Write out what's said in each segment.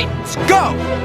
Titans, go!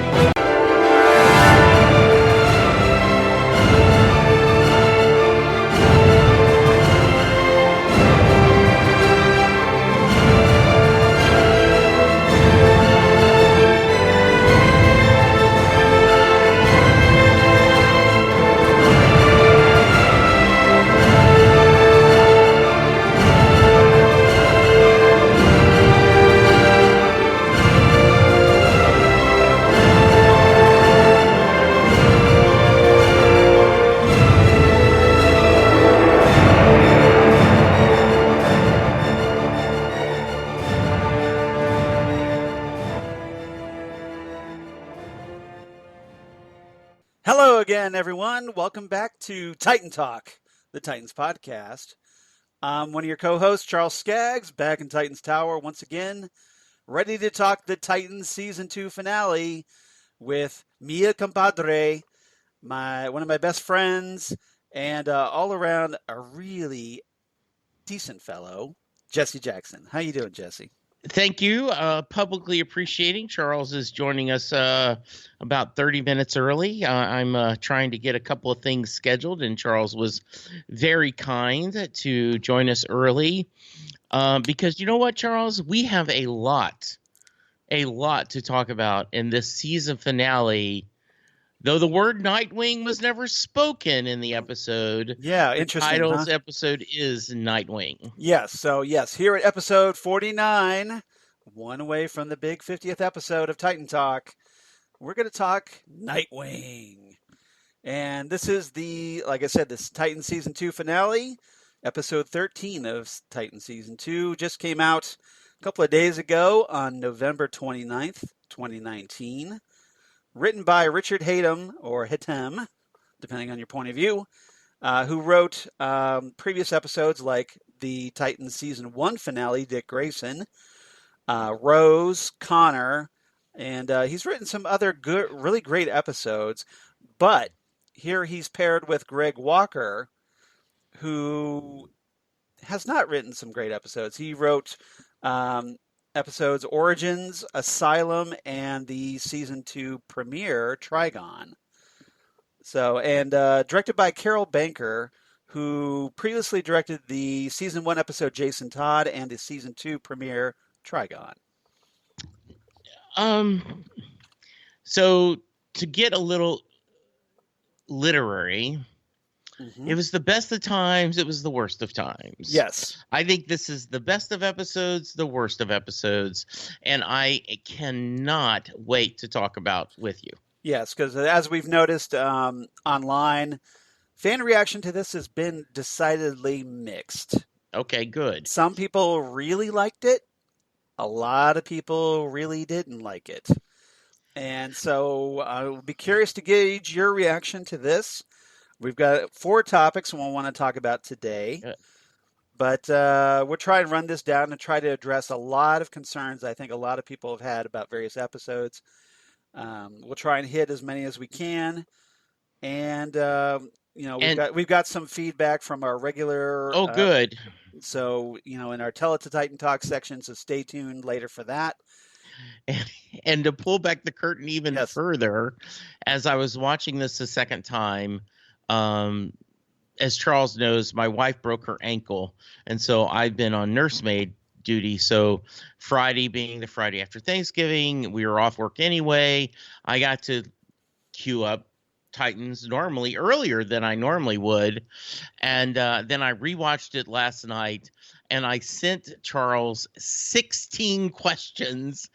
Hello again, everyone. Welcome back to Titan Talk, the Titans podcast. I'm one of your co-hosts, Charles Skaggs, back in Titans Tower once again, ready to talk the Titans Season 2 finale with Mia Compadre, one of my best friends, and all around a really decent fellow, Jesse Jackson. How you doing, Jesse? Thank you. Publicly appreciating Charles is joining us about 30 minutes early. I'm trying to get a couple of things scheduled, and Charles was very kind to join us early because you know what, Charles? We have a lot to talk about in this season finale. Though the word Nightwing was never spoken in the episode, yeah, interesting. The title's episode is Nightwing. Yes, so yes, here at episode 49, one away from the big 50th episode of Titan Talk, we're going to talk Nightwing. And this is like I said, this Titan Season 2 finale, episode 13 of Titan Season 2, just came out a couple of days ago on November 29th, 2019. Written by Richard Hatem, or Hatem, depending on your point of view, who wrote previous episodes like the Titans Season 1 finale, Dick Grayson, Rose, Conor, and he's written some other good, really great episodes. But here he's paired with Greg Walker, who has not written some great episodes. He wrote episodes Origins, Asylum, and the Season 2 premiere, Trigon. So, and directed by Carol Banker, who previously directed the Season 1 episode Jason Todd and the Season 2 premiere, Trigon. So, to get a little literary... Mm-hmm. It was the best of times. It was the worst of times. Yes. I think this is the best of episodes, the worst of episodes, and I cannot wait to talk about with you. Yes, because as we've noticed online, fan reaction to this has been decidedly mixed. Okay, good. Some people really liked it. A lot of people really didn't like it. And so I'll be curious to gauge your reaction to this. We've got 4 topics we'll want to talk about today, but we'll try and run this down and try to address a lot of concerns I think a lot of people have had about various episodes. We'll try and hit as many as we can, and we've got some feedback from our regular. Oh, good. So in our Tell It to Titan Talk section, so stay tuned later for that. And to pull back the curtain even further, as I was watching this a second time. As Charles knows, my wife broke her ankle, and so I've been on nursemaid duty. So Friday being the Friday after Thanksgiving, we were off work anyway. I got to queue up Titans normally earlier than I normally would, and then I rewatched it last night, and I sent Charles 16 questions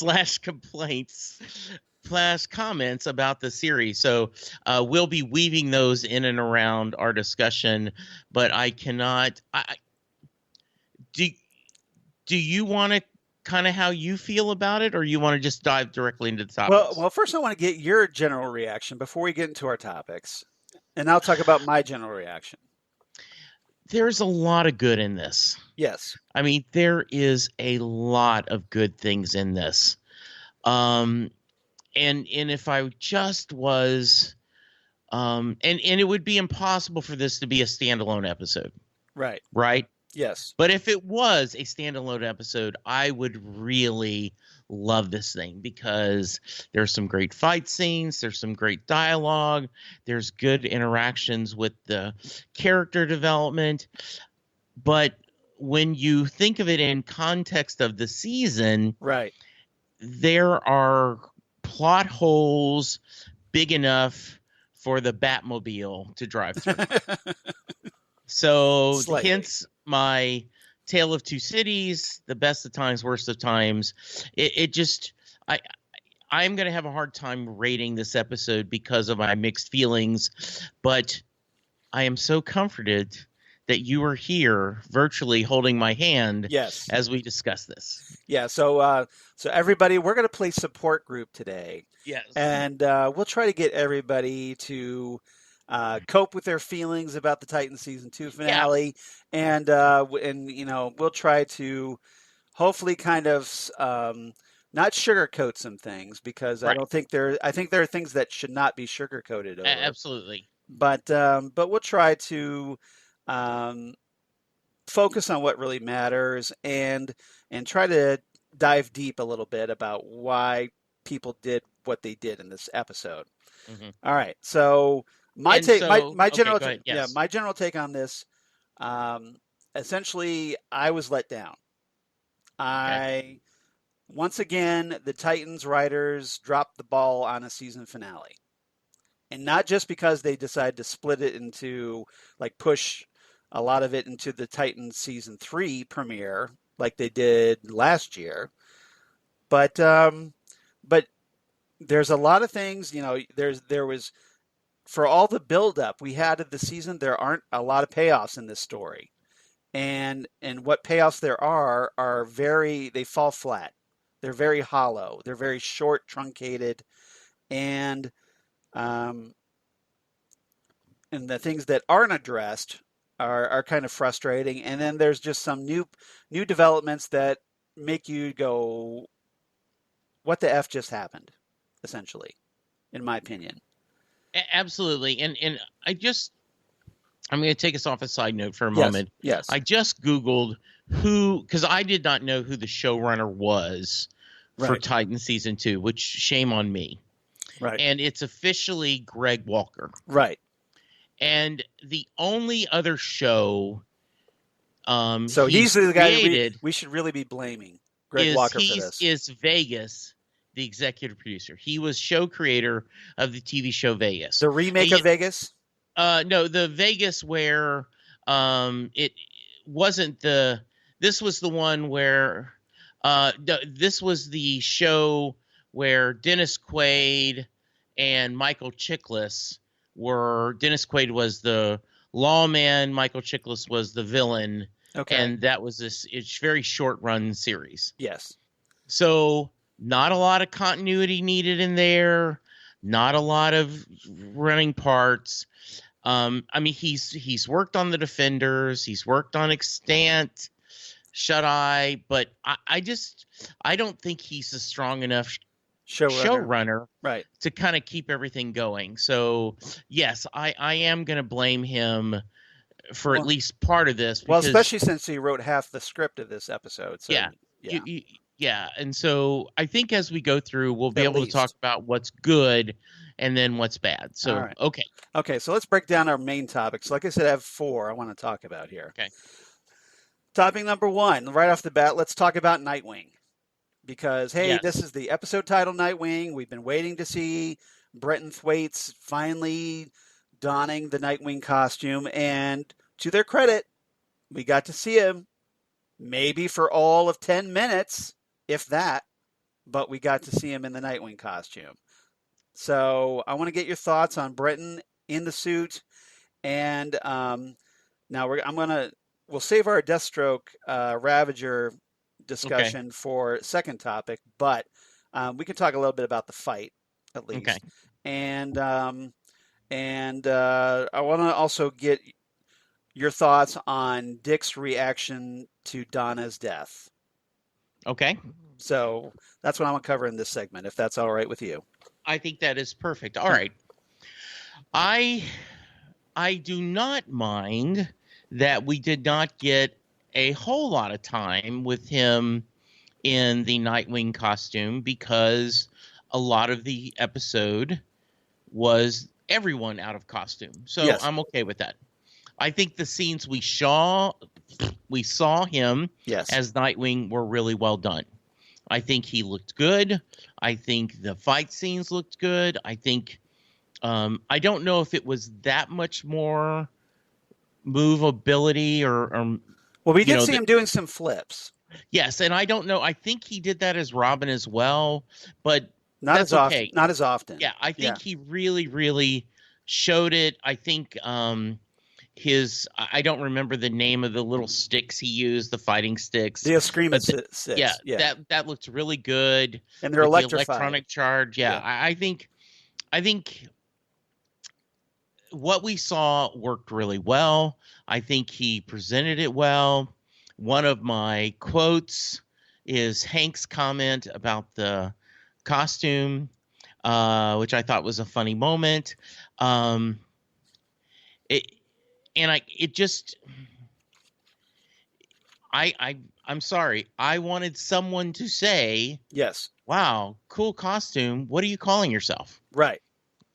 / complaints / comments about the series. So we'll be weaving those in and around our discussion, but I cannot. Do you want to kind of how you feel about it, or you want to just dive directly into the topics? Well, first I want to get your general reaction before we get into our topics, and I'll talk about my general reaction. There's a lot of good in this. Yes. I mean, there is a lot of good things in this. And if I just was, and it would be impossible for this to be a standalone episode. Right. Right. Yes. But if it was a standalone episode, I would really love this thing because there's some great fight scenes, there's some great dialogue, there's good interactions with the character development. But when you think of it in context of the season, right, there are plot holes big enough for the Batmobile to drive through. So Slightly. Hence my Tale of Two Cities, the best of times, worst of times. I'm going to have a hard time rating this episode because of my mixed feelings, but I am so comforted that you are here virtually holding my hand yes, as we discuss this. Yeah, so everybody, we're going to play support group today. Yes. And we'll try to get everybody to cope with their feelings about the Titan season 2 finale. Yeah. And you know, we'll try to hopefully kind of not sugarcoat some things because I think there are things that should not be sugarcoated over. Absolutely. But we'll try to focus on what really matters and try to dive deep a little bit about why people did what they did in this episode. Mm-hmm. All right. So my general take on this, essentially I was let down. Once again, the Titans writers dropped the ball on a season finale. And not just because they decided to split it into, like, push a lot of it into the Titans season 3 premiere like they did last year. But there's a lot of things, you know, there was, for all the buildup we had of the season, there aren't a lot of payoffs in this story. And what payoffs there are they fall flat. They're very hollow. They're very short, truncated. And the things that aren't addressed are kind of frustrating. And then there's just some new developments that make you go, what the F just happened, essentially, in my opinion. Absolutely. And I'm going to take us off a side note for a moment. Yes. I just Googled because I did not know who the showrunner was for Titan season 2, which shame on me. Right. And it's officially Greg Walker. Right. And the only other show so he's the guy we should really be blaming Greg Walker for this. Is Vegas, the executive producer. He was show creator of the TV show Vegas. The remake of Vegas? No, the Vegas where it wasn't this was the one where this was the show where Dennis Quaid and Michael Chiklis Dennis Quaid was the lawman, Michael Chiklis was the villain. Okay. And that was it's very short run series. Yes. So not a lot of continuity needed in there, not a lot of running parts. I mean, he's worked on the Defenders, he's worked on Extant, Shut Eye, but I don't think he's a strong enough showrunner right to kind of keep everything going. So yes, I am going to blame him for at least part of this. Well, especially since he wrote half the script of this episode. So, yeah. And so I think as we go through, we'll be able to talk about what's good and then what's bad. So, right. Okay. So let's break down our main topics. Like I said, I have 4 I want to talk about here. Okay. Topic number 1, right off the bat, let's talk about Nightwing. Because, hey, This is the episode title Nightwing. We've been waiting to see Brenton Thwaites finally donning the Nightwing costume. And to their credit, we got to see him maybe for all of 10 minutes, if that. But we got to see him in the Nightwing costume. So I want to get your thoughts on Brenton in the suit. And now we'll save our Deathstroke Ravager discussion for second topic, but we can talk a little bit about the fight at least. Okay. And I want to also get your thoughts on Dick's reaction to Donna's death. Okay. So that's what I'm going to cover in this segment, if that's all right with you. I think that is perfect. All right. I do not mind that we did not get a whole lot of time with him in the Nightwing costume because a lot of the episode was everyone out of costume. So Yes. I'm okay with that. I think the scenes we saw him as Nightwing were really well done. I think he looked good. I think the fight scenes looked good. I think I don't know if it was that much more movability or well, we did see him doing some flips. Yes, and I don't know. I think he did that as Robin as well, but not that's as okay. often. Not as often. Yeah, I think he really, really showed it. I think I don't remember the name of the little sticks he used, the fighting sticks. The screaming sticks. Yeah, that looks really good. And they're electrified. The electronic charge. Yeah. I think what we saw worked really well. I think he presented it well. One of my quotes is Hank's comment about the costume, which I thought was a funny moment. I'm sorry. I wanted someone to say, yes, wow, cool costume. What are you calling yourself? Right.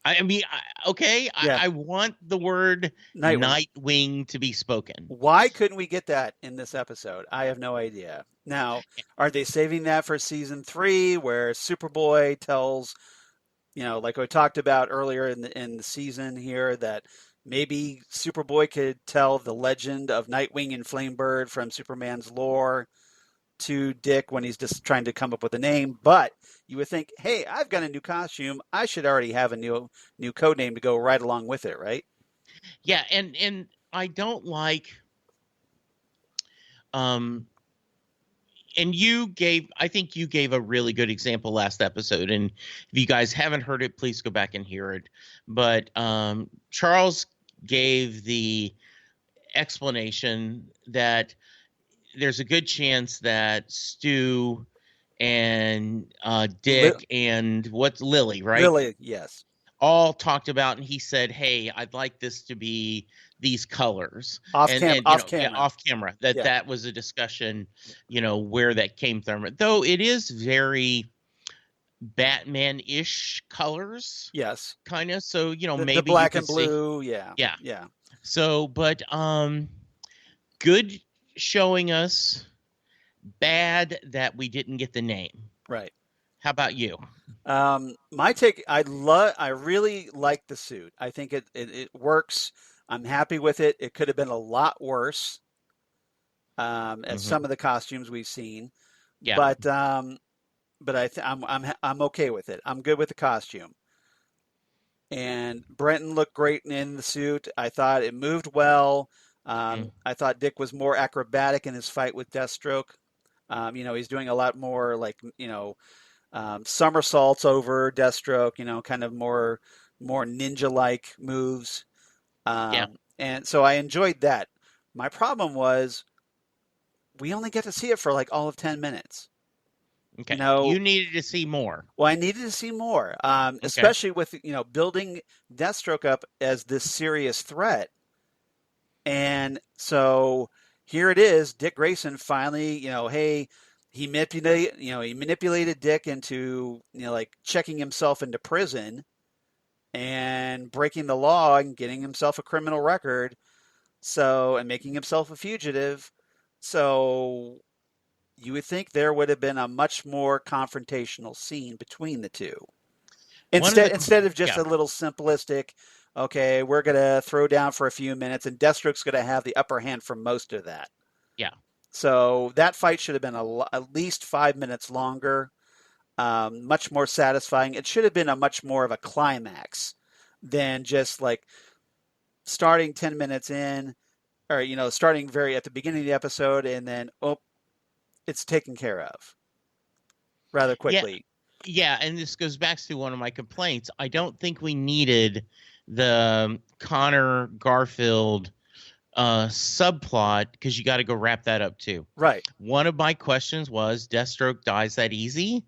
I mean, okay. Yeah. I want the word Nightwing to be spoken. Why couldn't we get that in this episode? I have no idea. Now, are they saving that for season 3 where Superboy tells, like we talked about earlier in the season here, that maybe Superboy could tell the legend of Nightwing and Flamebird from Superman's lore to Dick when he's just trying to come up with a name, but you would think, hey, I've got a new costume. I should already have a new code name to go right along with it, right? Yeah, and I don't like and I think you gave a really good example last episode, and if you guys haven't heard it, please go back and hear it. But Charles gave the explanation that there's a good chance that Stu and Dick and what's Lily, right? Lily, yes. All talked about, and he said, hey, I'd like this to be these colors. Off camera. Yeah, off camera. That was a discussion, where that came from. Though it is very Batman-ish colors. Yes. Kind of. So, maybe the black and blue, yeah. Yeah. So, but good showing us, bad that we didn't get the name. Right. How about you? My take, I really like the suit. I think it works. I'm happy with it. It could have been a lot worse as some of the costumes we've seen. Yeah. But I'm okay with it. I'm good with the costume. And Brenton looked great in the suit. I thought it moved well. I thought Dick was more acrobatic in his fight with Deathstroke. He's doing a lot more somersaults over Deathstroke, kind of more ninja-like moves. And so I enjoyed that. My problem was we only get to see it for all of 10 minutes. Okay. You needed to see more. Well, I needed to see more, especially with, building Deathstroke up as this serious threat. And so here it is, Dick Grayson finally, he manipulated Dick into, checking himself into prison and breaking the law and getting himself a criminal record. And making himself a fugitive. So you would think there would have been a much more confrontational scene between the two. Instead of just a little simplistic, okay, we're going to throw down for a few minutes, and Deathstroke's going to have the upper hand for most of that. Yeah. So that fight should have been at least 5 minutes longer, much more satisfying. It should have been a much more of a climax than just starting 10 minutes in, or, starting very at the beginning of the episode, and then, it's taken care of rather quickly. Yeah, and this goes back to one of my complaints. I don't think we needed the Conor Garfield subplot, because you got to go wrap that up too. Right. One of my questions was, Deathstroke dies that easy?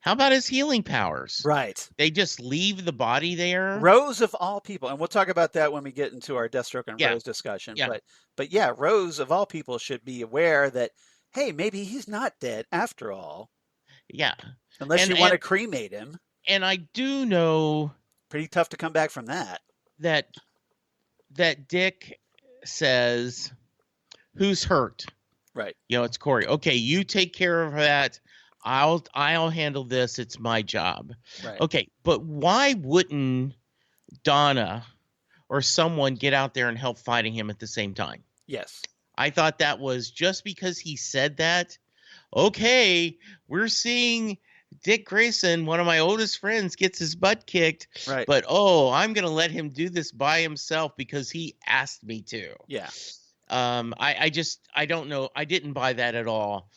How about his healing powers? Right. They just leave the body there. Rose of all people, and we'll talk about that when we get into our Deathstroke and Rose discussion. Yeah. But yeah, Rose of all people should be aware that, hey, maybe he's not dead after all. Yeah. Unless you want to cremate him. And I do know. Pretty tough to come back from that. That Dick says, who's hurt? Right. It's Corey. Okay, you take care of that. I'll handle this. It's my job. Right. Okay, but why wouldn't Donna or someone get out there and help fighting him at the same time? Yes. I thought that was just because he said that. Okay, we're seeing Dick Grayson, one of my oldest friends, gets his butt kicked. Right. But, I'm going to let him do this by himself because he asked me to. Yeah. I don't know. I didn't buy that at all.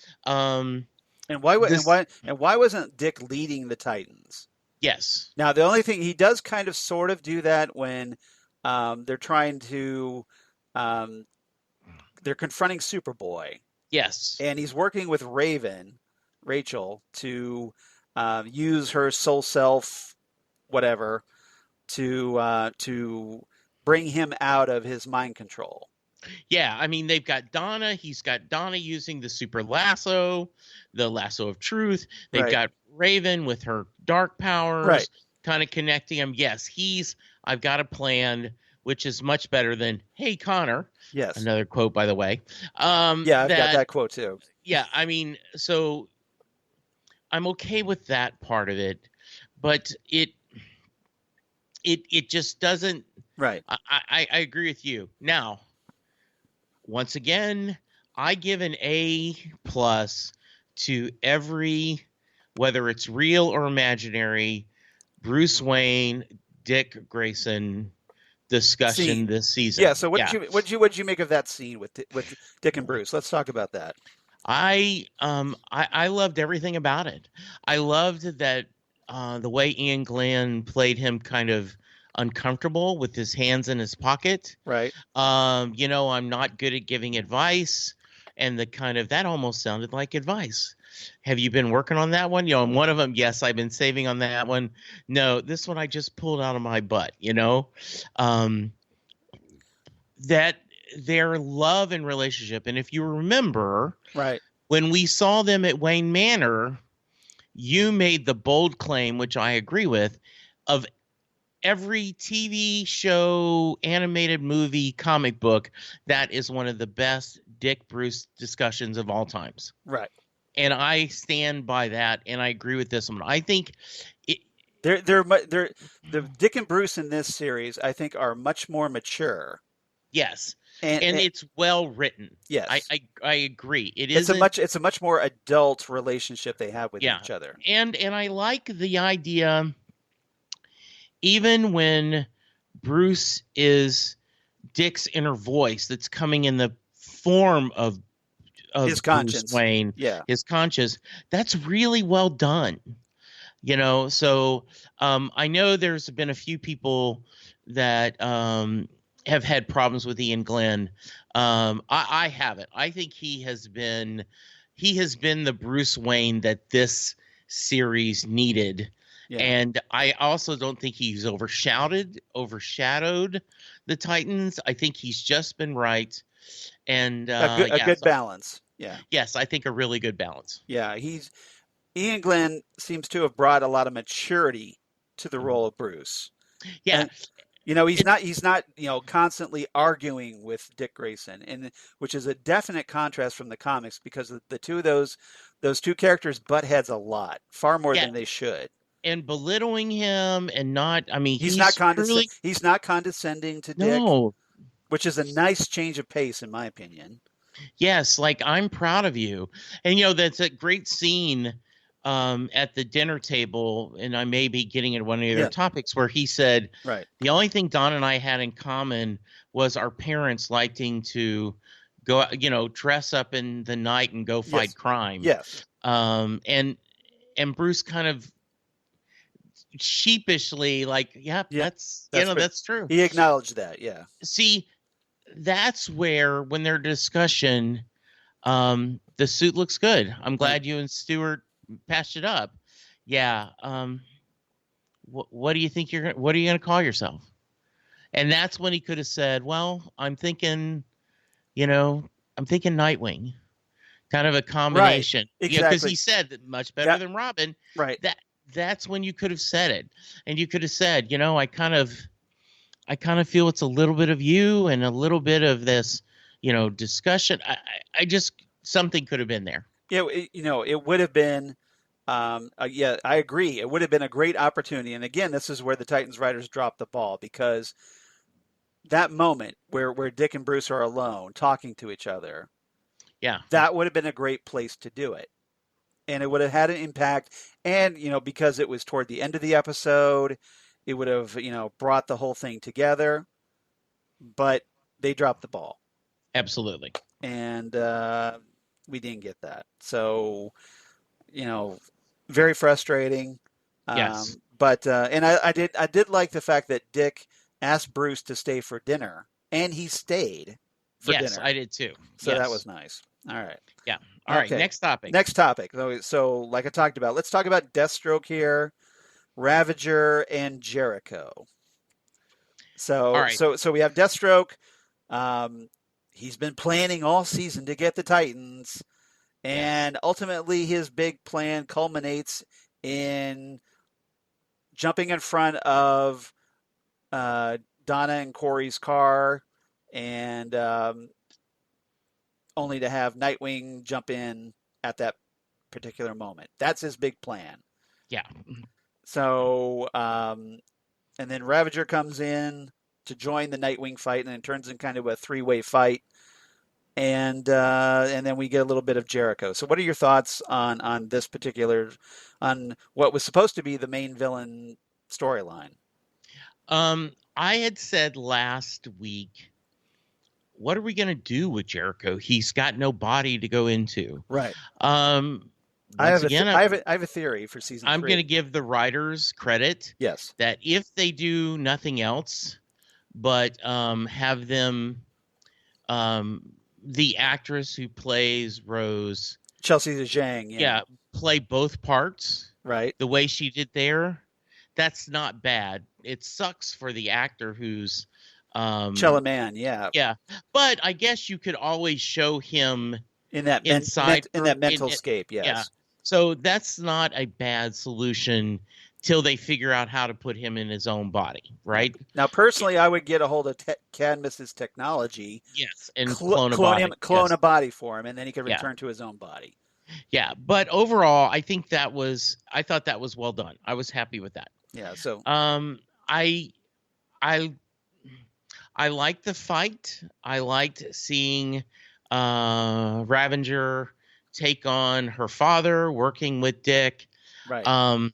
And why wasn't Dick leading the Titans? Yes. Now, the only thing, he does kind of sort of do that when they're trying to they're confronting Superboy. Yes. And he's working with Rachel, to use her soul self, whatever, to bring him out of his mind control. Yeah, I mean, they've got Donna. He's got Donna using the super lasso, the lasso of truth. They've got Raven with her dark powers, kind of connecting him. Yes, I've got a plan, which is much better than, hey, Conor. Yes. Another quote, by the way. I've got that quote too. Yeah, I mean, so I'm okay with that part of it, but it just doesn't. Right. I agree with you. Now, once again, I give an A+ to every, whether it's real or imaginary, Bruce Wayne, Dick Grayson discussion this season. Yeah. So what did you make of that scene with Dick and Bruce? Let's talk about that. I loved everything about it. I loved that the way Ian Glenn played him kind of uncomfortable with his hands in his pocket. Right. I'm not good at giving advice, and that almost sounded like advice. Have you been working on that one? And one of them, yes, I've been saving on that one. No, this one I just pulled out of my butt. That their love and relationship, and if you remember, right, when we saw them at Wayne Manor, you made the bold claim, which I agree with, of every TV show, animated movie, comic book, that is one of the best Dick Bruce discussions of all times. Right. And I stand by that, and I agree with this one. I think the Dick and Bruce in this series, I think, are much more mature. Yes. And it's well written. Yes. I agree. It's a much more adult relationship they have with each other. And I like the idea, even when Bruce is Dick's inner voice that's coming in the form of his conscience. Bruce Wayne, his conscience, that's really well done. So I know there's been a few people that have had problems with Ian Glenn. I haven't. I think he has been the Bruce Wayne that this series needed. Yeah. And I also don't think he's overshadowed the Titans. I think he's just been right. And a good balance. Yeah. Yes, I think a really good balance. Yeah, Ian Glenn seems to have brought a lot of maturity to the role of Bruce. Yeah. And, he's not constantly arguing with Dick Grayson, and which is a definite contrast from the comics, because the two of those two characters butt heads a lot, far more than they should. And belittling him, and he's not condescending to Dick, which is a nice change of pace, in my opinion. Yes, like, I'm proud of you. And that's a great scene at the dinner table, and I may be getting into one of the other topics, where he said, the only thing Don and I had in common was our parents liking to go, dress up in the night and go fight crime. Yes. And Bruce kind of sheepishly, like, that's true. He acknowledged that. Yeah. See, that's where, when their discussion, the suit looks good. I'm glad you and Stuart patched it up. yeah, what do you think what are you going to call yourself? And that's when he could have said, well, I'm thinking Nightwing, kind of a Right. combination, because Exactly. he said that much better That than Robin. right. That's when you could have said it, and you could have said, I kind of feel it's a little bit of you and a little bit of this, discussion. I just something could have been there. It would have been. Yeah, I agree. It would have been a great opportunity. And again, this is where the Titans writers dropped the ball because that moment where Dick and Bruce are alone talking to each other, Yeah, that would have been a great place to do it. And it would have had an impact. And, because it was toward the end of the episode, it would have, brought the whole thing together. But they dropped the ball. absolutely. And we didn't get that. So, very frustrating. Yes. But and I did like the fact that Dick asked Bruce to stay for dinner, and he stayed for Yes, dinner. I did too. So yes. that was nice. All right. Yeah. All right. Next topic. Next topic. So like I talked about, let's talk about Deathstroke here, Ravager, and Jericho. So all right. so we have Deathstroke. He's been planning all season to get the Titans, and ultimately his big plan culminates in jumping in front of Donna and Corey's car, and only to have Nightwing jump in at that particular moment. That's his big plan. Yeah. So, and then Ravager comes in to join the Nightwing fight, and it turns in kind of a three-way fight. And then we get a little bit of Jericho. So, what are your thoughts on this particular, on what was supposed to be the main villain storyline? I had said last week, what are we going to do with Jericho? He's got no body to go into. Right. I have a theory for season 3. I'm going to give the writers credit. Yes. That if they do nothing else, but have them, the actress who plays Rose, Chelsea Zhang, yeah, play both parts. Right. The way she did there, that's not bad. It sucks for the actor who's Chalaman, yeah. Yeah. But I guess you could always show him in that mental scape, yes. Yeah. So that's not a bad solution till they figure out how to put him in his own body, right? Now, personally, I would get a hold of Cadmus's technology. Yes, and clone a body for him, and then he could return to his own body. Yeah, but overall, I thought that was well done. I was happy with that. Yeah. So, I liked the fight. I liked seeing Ravager take on her father, working with Dick. Right.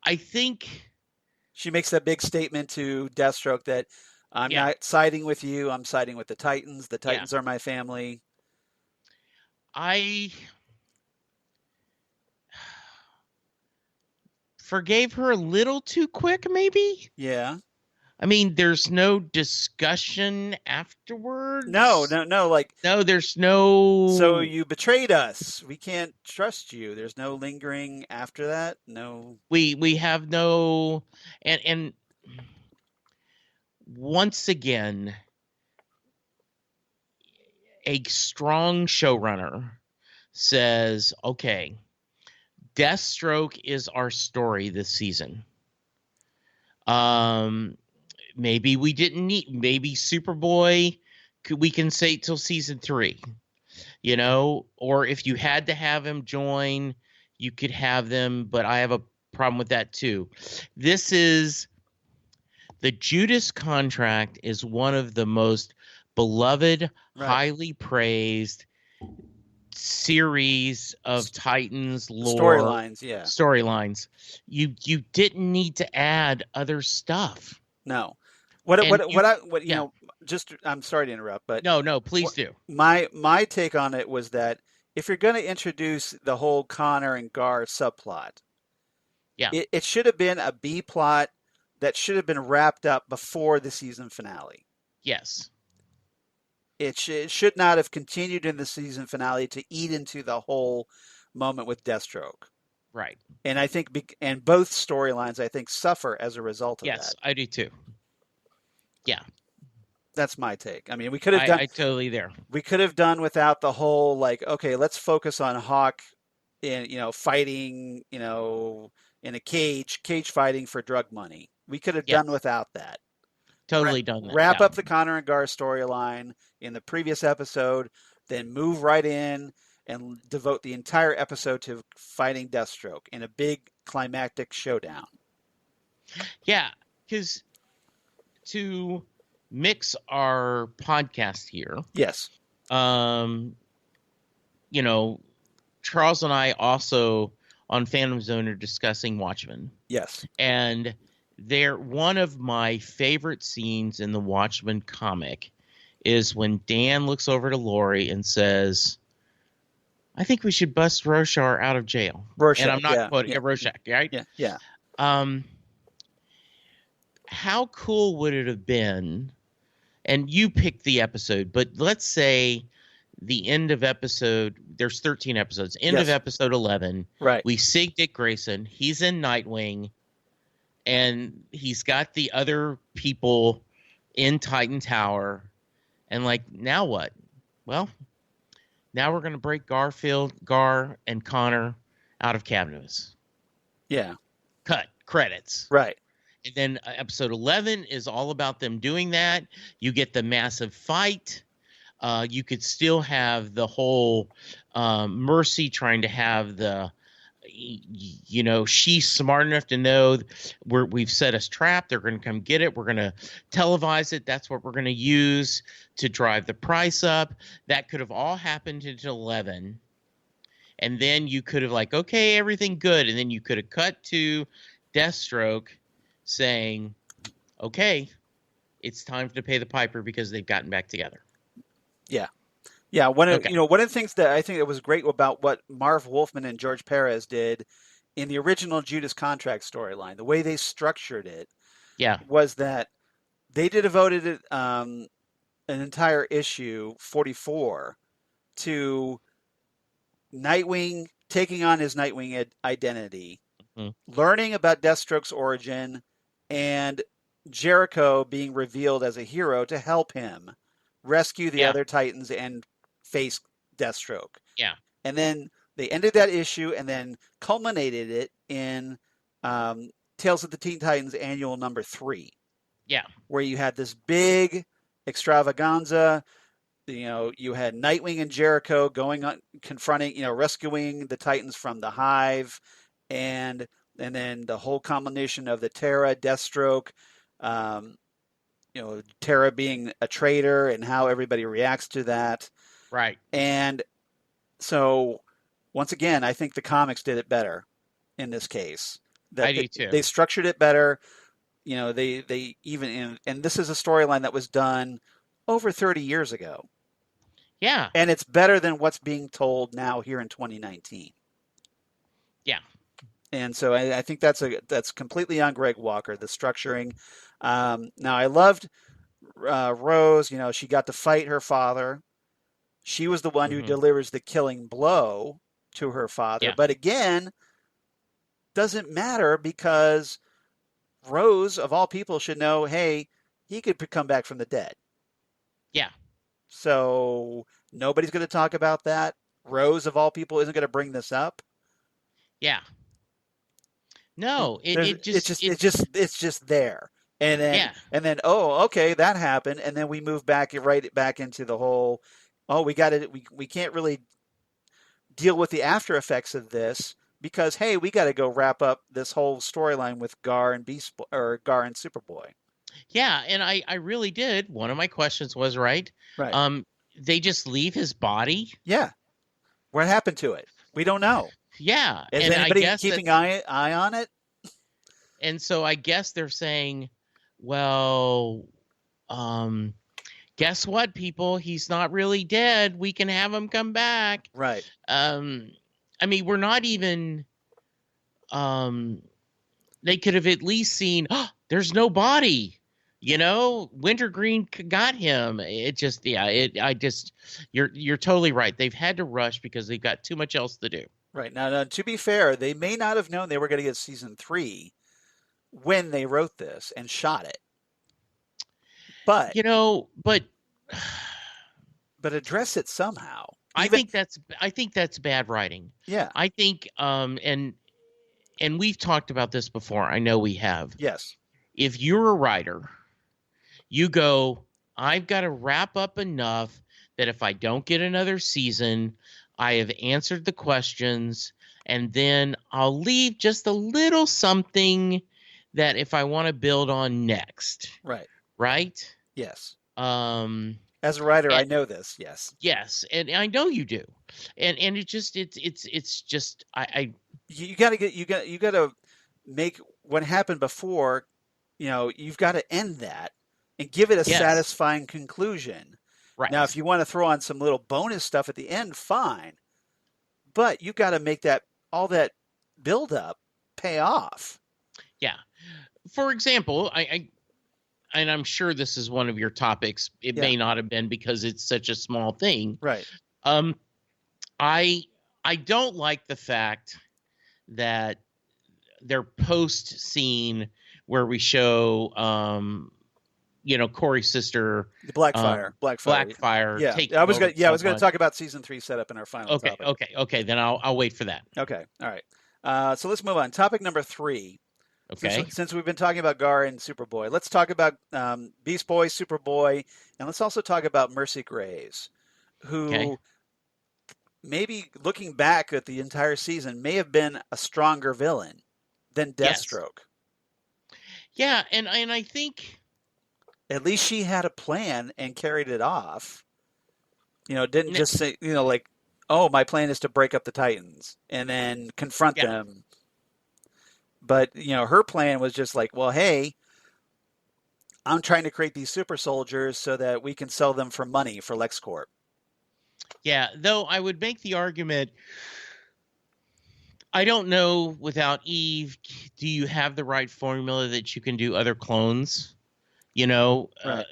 I think she makes that big statement to Deathstroke that I'm not siding with you. I'm siding with the Titans. The Titans are my family. I forgave her a little too quick, maybe. Yeah. I mean, there's no discussion afterwards. No. Like, no, there's no. So you betrayed us. We can't trust you. There's no lingering after that. No. We have no. And once again, a strong showrunner says, "Okay, Deathstroke is our story this season." Maybe we didn't need, maybe Superboy, we can say till season 3, or if you had to have him join, you could have them, but I have a problem with that too. This is, the Judas Contract is one of the most beloved, highly praised series of Titans lore storylines. You didn't need to add other stuff. No. I'm sorry to interrupt, but no, please do. My take on it was that if you're going to introduce the whole Conor and Gar subplot, it should have been a B plot that should have been wrapped up before the season finale. Yes. It should not have continued in the season finale to eat into the whole moment with Deathstroke. Right. And I think, and both storylines, I think, suffer as a result of that. Yes, I do too. Yeah. That's my take. I mean, we could have done. I totally there. We could have done without the whole like, okay, let's focus on Hawk in fighting, in a cage fighting for drug money. We could have done without that. Totally done that. Wrap up the Conor and Gar storyline in the previous episode, then move right in and devote the entire episode to fighting Deathstroke in a big climactic showdown. Yeah, because to mix our podcast here. Yes. Charles and I also on Phantom Zone are discussing Watchmen. Yes. And one of my favorite scenes in the Watchmen comic is when Dan looks over to Laurie and says, I think we should bust Rorschach out of jail. Rorschach, and I'm not quoting Rorschach, right? Yeah. How cool would it have been? And you picked the episode, but let's say the end of episode, there's 13 episodes, end of episode 11. Right. We see Dick Grayson. He's in Nightwing, and he's got the other people in Titan Tower. And now what? Well, now we're going to break Gar and Conor out of Cavness. Yeah. Cut. Credits. Right. And then episode 11 is all about them doing that. You get the massive fight. You could still have the whole Mercy trying to have the, she's smart enough to know we've set us trapped. They're going to come get it. We're going to televise it. That's what we're going to use to drive the price up. That could have all happened into 11. And then you could have okay, everything good. And then you could have cut to Deathstroke saying, okay, it's time to pay the piper because they've gotten back together. Yeah. Yeah. One of the things that I think that was great about what Marv Wolfman and George Perez did in the original Judas Contract storyline, the way they structured it was that they devoted an entire issue 44 to Nightwing taking on his Nightwing identity, learning about Deathstroke's origin, and Jericho being revealed as a hero to help him rescue the other Titans and face Deathstroke. Yeah. And then they ended that issue and then culminated it in Tales of the Teen Titans Annual number 3. Yeah. Where you had this big extravaganza. You had Nightwing and Jericho going on, confronting, rescuing the Titans from the Hive, and then the whole combination of the Terra, Deathstroke, Terra being a traitor and how everybody reacts to that. Right. And so, once again, I think the comics did it better in this case. I do too. They structured it better. They even, and this is a storyline that was done over 30 years ago. Yeah. And it's better than what's being told now here in 2019. Yeah. And so I think that's completely on Greg Walker, the structuring. Now I loved Rose. She got to fight her father. She was the one who delivers the killing blow to her father. Yeah. But again, doesn't matter because Rose, of all people, should know, hey, he could come back from the dead. Yeah. So nobody's going to talk about that. Rose, of all people, isn't going to bring this up. Yeah. No, it's just there. And then oh, okay, that happened, and then we move back into the whole. Oh, we can't really deal with the after effects of this because hey, we got to go wrap up this whole storyline with Gar and Gar and Superboy. Yeah, and I really did. One of my questions was right. They just leave his body. Yeah, what happened to it? We don't know. Yeah, is and anybody keeping eye on it? And so I guess they're saying, well, guess what, people? He's not really dead. We can have him come back. Right. I mean, we're not even. They could have at least seen. Oh, there's no body. Wintergreen got him. It just, you're totally right. They've had to rush because they've got too much else to do. Right. Now, to be fair, they may not have known they were going to get season 3 when they wrote this and shot it. But but address it somehow. I think that's bad writing. Yeah. I think and we've talked about this before. I know we have. Yes. If you're a writer, you go, I've got to wrap up enough that if I don't get another season, I have answered the questions, and then I'll leave just a little something that if I want to build on next. Right. Right? Yes. As a writer, I know this. Yes. Yes, and I know you do. And it's just you got to make what happened before, you've got to end that and give it a satisfying conclusion. Right. Now, if you want to throw on some little bonus stuff at the end, fine. But you got to make all that build up pay off. Yeah. For example, and I'm sure this is one of your topics. It may not have been because it's such a small thing. Right. I don't like the fact that their post scene where we show Corey's sister, the Blackfire. Yeah. I was going to talk about season 3 setup in our final topic. Okay. Then I'll wait for that. Okay. All right. So let's move on. Topic number 3. Okay. Since we've been talking about Gar and Superboy, let's talk about Beast Boy, Superboy, and let's also talk about Mercy Graves, who maybe looking back at the entire season may have been a stronger villain than Deathstroke. Yeah, and I think at least she had a plan and carried it off. Didn't just say, like, oh, my plan is to break up the Titans and then confront them. But, her plan was just like, well, hey, I'm trying to create these super soldiers so that we can sell them for money for LexCorp. Yeah, though I would make the argument, I don't know, without Eve, do you have the right formula that you can do other clones? Right.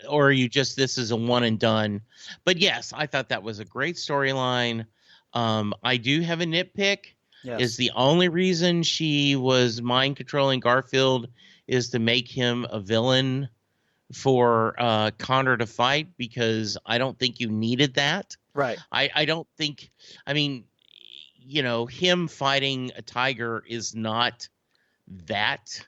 Or are you just, this is a one and done? But yes, I thought that was a great storyline. I do have a nitpick. Yes. Is the only reason she was mind controlling Garfield is to make him a villain for Conor to fight, because I don't think you needed that. Right. I don't think, him fighting a tiger is not that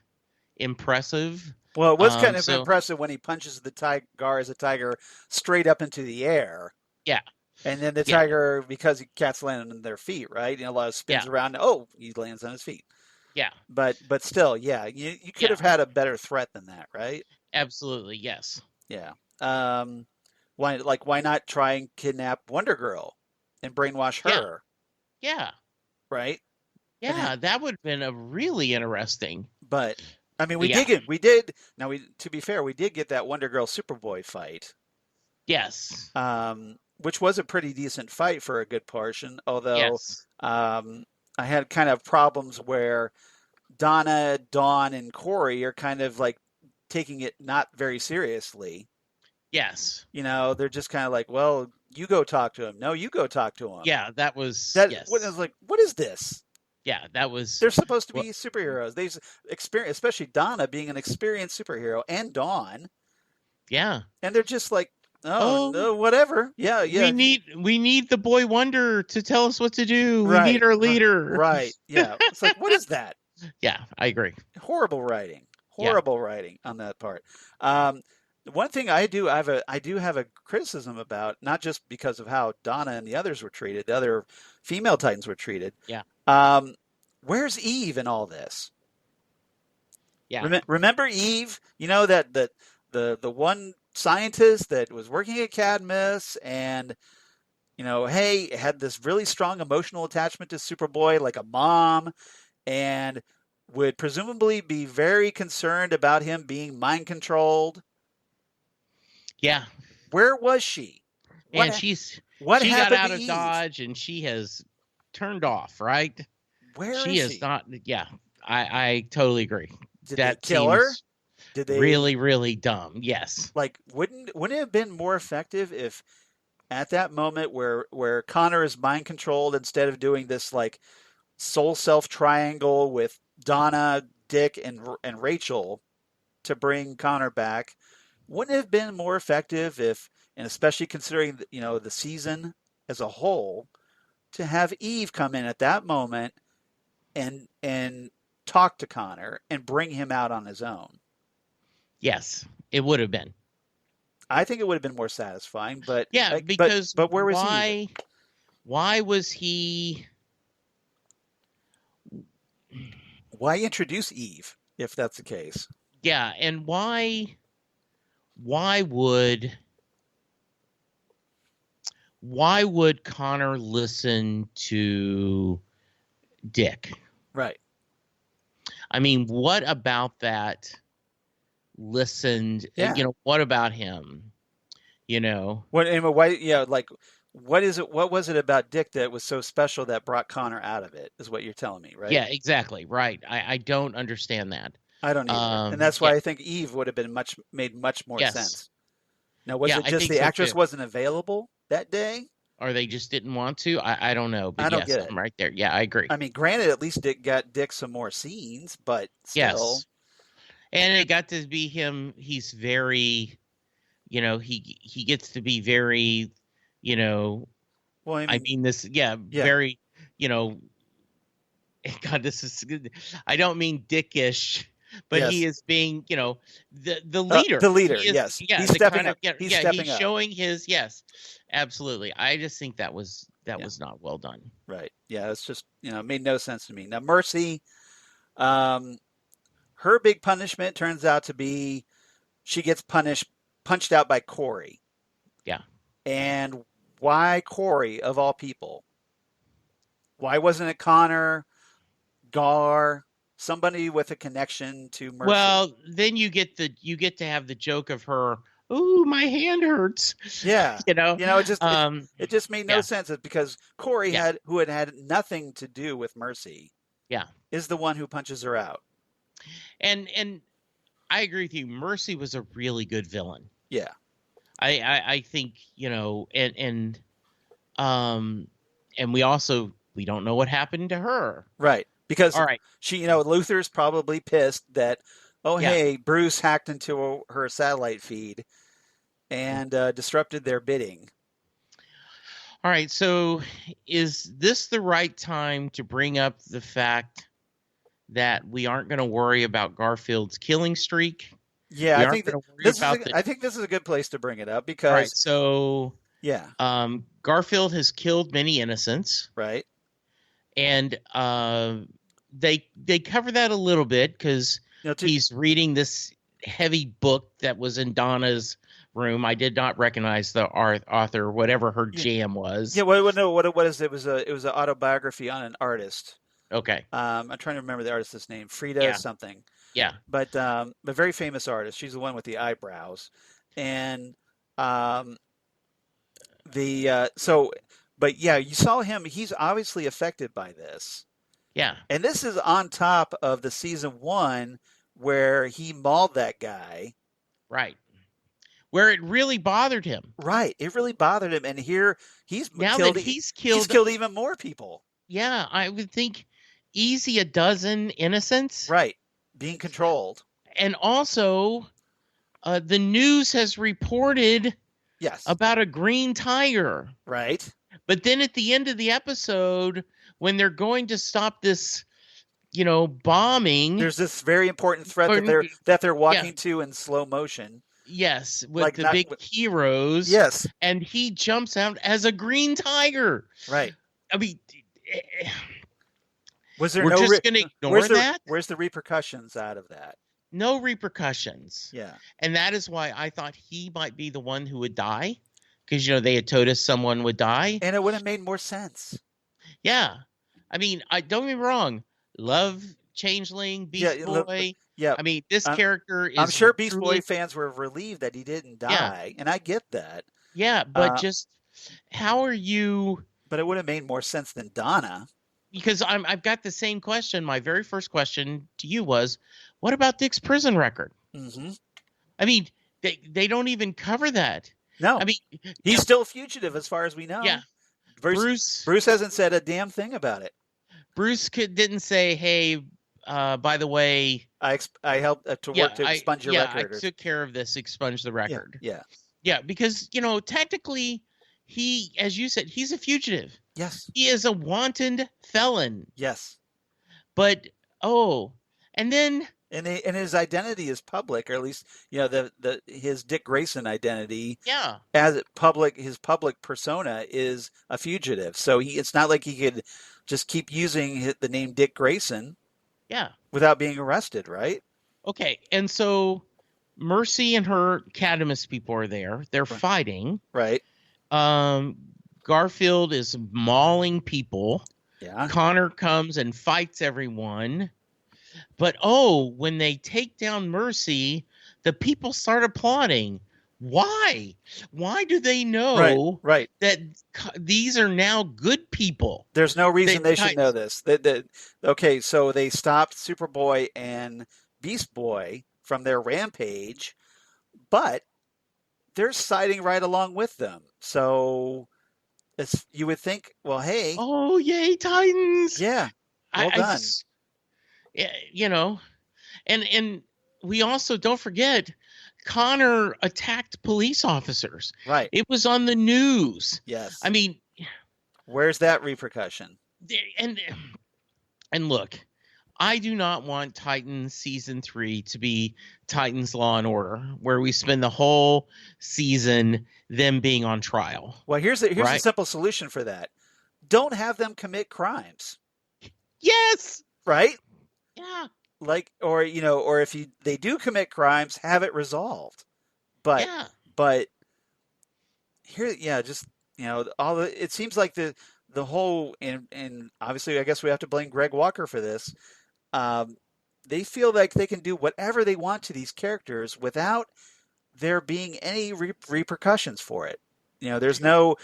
impressive. Well, it was kind of impressive when he punches the Gar as a tiger straight up into the air. Yeah. And then the tiger, because cats land on their feet, right? A lot of spins around. Oh, he lands on his feet. Yeah. But still, you could have had a better threat than that, right? Absolutely, yes. Yeah. Why not try and kidnap Wonder Girl and brainwash her? Yeah. Right? Yeah, that would have been a really interesting. But we did. Now, to be fair, we did get that Wonder Girl Superboy fight. Yes. Which was a pretty decent fight for a good portion, although I had kind of problems where Donna, Dawn, and Corey are kind of like taking it not very seriously. Yes. They're just kind of like, well, you go talk to him. No, you go talk to him. Yeah, that was... Yes. I was like, what is this? Yeah, that was... They're supposed to be superheroes. They've experienced, especially Donna being an experienced superhero, and Dawn. Yeah. And they're just like, no, whatever. Yeah. We need the boy wonder to tell us what to do. We need our leader. Right. Yeah. It's like, what is that? Yeah, I agree. Horrible writing on that part. One thing I do have a criticism about, not just because of how Donna and the others were treated, the other female Titans were treated. Yeah. Where's Eve in all this? Yeah. Remember Eve? That the one scientist that was working at Cadmus and, had this really strong emotional attachment to Superboy, like a mom, and would presumably be very concerned about him being mind controlled. Yeah. Where was she? She got out of Dodge and she has turned off, right? Where she is she? Not. Yeah, I totally agree. Did they kill her? Did they really, really dumb? Yes. Like, wouldn't it have been more effective if at that moment where Conor is mind controlled, instead of doing this like soul self triangle with Donna, Dick, and Rachel to bring Conor back, wouldn't it have been more effective if, and especially considering the season as a whole, to have Eve come in at that moment and talk to Conor and bring him out on his own? Yes, it would have been. I think it would have been more satisfying, but yeah, because but where was he? Why was he? Why introduce Eve if that's the case? Yeah, and why would Conor listen to Dick? Right. I mean, what about that listened? Yeah. What about him? Why? Yeah, like what is it? What was it about Dick that was so special that brought Conor out of it? Is what you're telling me, right? Yeah, exactly. Right. I don't understand that. I don't either, and that's why I think Eve would have made much more sense. Now, was it just the actress wasn't available that day? Or they just didn't want to? I don't know. But I don't get it. I'm right there. Yeah, I agree. I mean, granted, at least it got Dick some more scenes, but still. Yes. And it got to be him. He's very, he gets to be very, well, very, God, this is good. I don't mean dickish, but he is being, the leader. The leader, yes. Yeah, he's stepping up. He's showing his, yes, absolutely. I just think that was not well done. Right. Yeah, it's just, it made no sense to me. Now, Mercy, her big punishment turns out to be she gets punched out by Corey. Yeah. And why Corey, of all people? Why wasn't it Conor, Gar, somebody with a connection to Mercy? Well, then you get to have the joke of her, ooh, my hand hurts. Yeah. It just made no sense because Corey who had nothing to do with Mercy. Yeah. Is the one who punches her out. And I agree with you. Mercy was a really good villain. Yeah. I think, and we don't know what happened to her. Right. Because she, Luther's probably pissed that, hey, Bruce hacked into her satellite feed and disrupted their bidding. All right. So is this the right time to bring up the fact that we aren't going to worry about Garfield's killing streak? Yeah, I think this is a good place to bring it up because. Right. So. Yeah. Garfield has killed many innocents. Right. And they cover that a little bit because he's reading this heavy book that was in Donna's room. I did not recognize the author, whatever her jam was. Yeah, what is it? It was an autobiography on an artist. Okay. I'm trying to remember the artist's name. Frida something. Yeah. But a very famous artist. She's the one with the eyebrows. And you saw him. He's obviously affected by this. Yeah. And this is on top of the season 1 where he mauled that guy. Right. Where it really bothered him. Right. It really bothered him. And here he's killed even more people. Yeah. I would think easy a dozen innocents. Right. Being controlled. And also, the news has reported about a green tiger. Right. But then at the end of the episode, when they're going to stop this, bombing, there's this very important threat that they're walking to in slow motion. Yes, with big heroes. Yes. And he jumps out as a green tiger. Right. I mean, we're just going to ignore that? Where's the repercussions out of that? No repercussions. Yeah. And that is why I thought he might be the one who would die. Because, they had told us someone would die. And it would have made more sense. Yeah. I mean, don't get me wrong. Love Changeling, Beast Boy. Yeah. I mean, this character is... I'm sure Beast Boy fans were relieved that he didn't die. Yeah. And I get that. Yeah, but just how are you... But it would have made more sense than Donna. Because I've got the same question. My very first question to you was, what about Dick's prison record? Mm-hmm. I mean, they don't even cover that. No. I mean, he's still a fugitive as far as we know. Yeah. Bruce hasn't said a damn thing about it. Bruce didn't say, "Hey, by the way, I helped to work to expunge your record." I took care of this, expunge the record. Yeah, because technically, he, as you said, he's a fugitive. Yes, he is a wanted felon. Yes, but and then. And his identity is public, or at least his Dick Grayson identity. Yeah. As his public persona is a fugitive, so it's not like he could just keep using the name Dick Grayson. Yeah. Without being arrested, right? Okay, and so Mercy and her Cadamus people are there. They're fighting. Right. Garfield is mauling people. Yeah. Conor comes and fights everyone. But when they take down Mercy, the people start applauding. Why? Why do they know right. that these are now good people? There's no reason they should know this. Okay, so they stopped Superboy and Beast Boy from their rampage, but they're siding right along with them. So you would think, well, hey. Oh, yay, Titans. Yeah. Well done. And we also don't forget Conor attacked police officers. Right. It was on the news. Yes. I mean, where's that repercussion? And look, I do not want Titans season 3 to be Titans Law and Order, where we spend the whole season them being on trial. Well, here's a simple solution for that. Don't have them commit crimes. Yes. Right? Yeah. Or if they do commit crimes, have it resolved. But here, it seems like the whole, and obviously I guess we have to blame Greg Walker for this. They feel like they can do whatever they want to these characters without there being any repercussions for it. There's no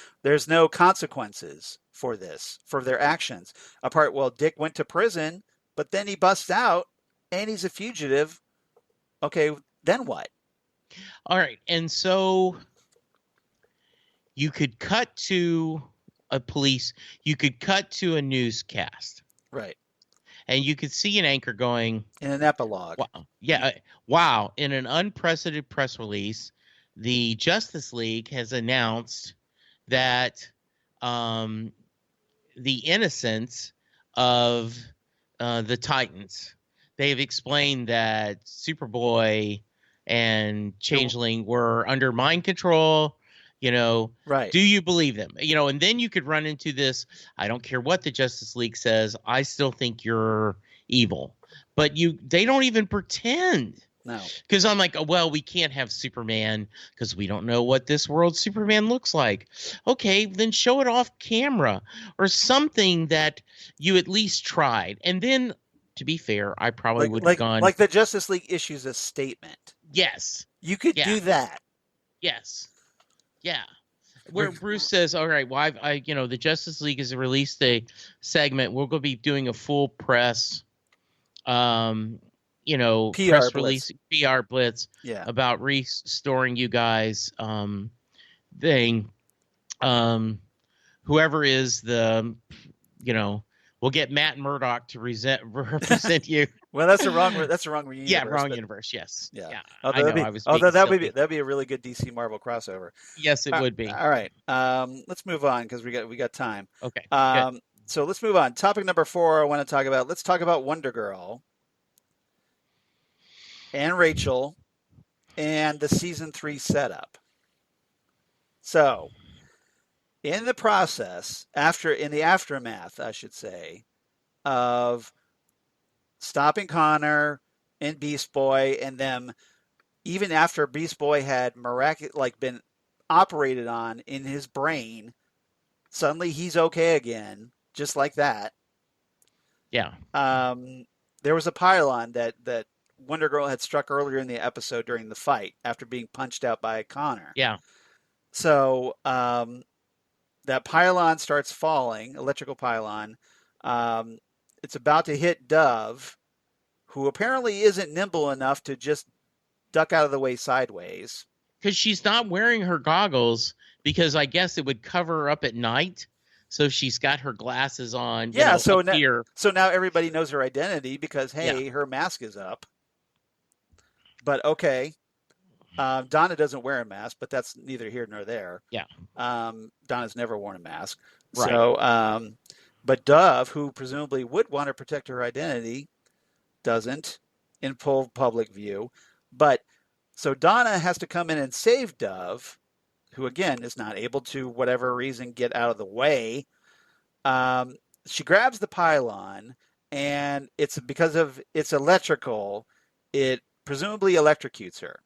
consequences for their actions. Dick went to prison, but then he busts out and he's a fugitive. Okay, then what? All right. And so you could cut to you could cut to a newscast. Right. And you could see an anchor going. In an epilogue. Wow. Yeah. Wow. In an unprecedented press release, the Justice League has announced that the innocence of the Titans. They've explained that Superboy and Changeling were under mind control. Right. Do you believe them? And then you could run into this. I don't care what the Justice League says. I still think you're evil. But they don't even pretend. No. Because I'm like, well, we can't have Superman because we don't know what this world Superman looks like. Okay, then show it off camera or something that you at least tried. And then, to be fair, I probably would have gone. Like the Justice League issues a statement. Yes. You could do that. Yes. Yeah. Where Bruce says, all right, well, the Justice League has released a segment. We're going to be doing a full press, press release, PR blitz about restoring you guys thing. Whoever is the, we'll get Matt Murdock to represent you. Well, that's the wrong universe. Yeah, wrong universe. Yes. Yeah. That'd be a really good DC Marvel crossover. Yes, it would be. All right. Let's move on because we got time. Okay. So let's move on. Topic number 4. I want to talk about. Let's talk about Wonder Girl and Rachel and the season 3 setup. So, in the process, in the aftermath, I should say, of stopping Conor and Beast Boy, and them, even after Beast Boy had been operated on in his brain, suddenly he's okay again, just like that. Yeah. There was a pylon that Wonder Girl had struck earlier in the episode during the fight after being punched out by Conor. Yeah. So that pylon starts falling, electrical pylon. It's about to hit Dove, who apparently isn't nimble enough to just duck out of the way sideways. Because she's not wearing her goggles, because I guess it would cover her up at night. So she's got her glasses on, Yeah, up here. So now everybody knows her identity because, hey, her mask is up. But okay, Donna doesn't wear a mask, but that's neither here nor there. Yeah. Donna's never worn a mask. Right. So, but Dove, who presumably would want to protect her identity, doesn't in full public view. But so Donna has to come in and save Dove, who again is not able to, whatever reason, get out of the way. She grabs the pylon, and it's because of it's electrical. It presumably electrocutes her.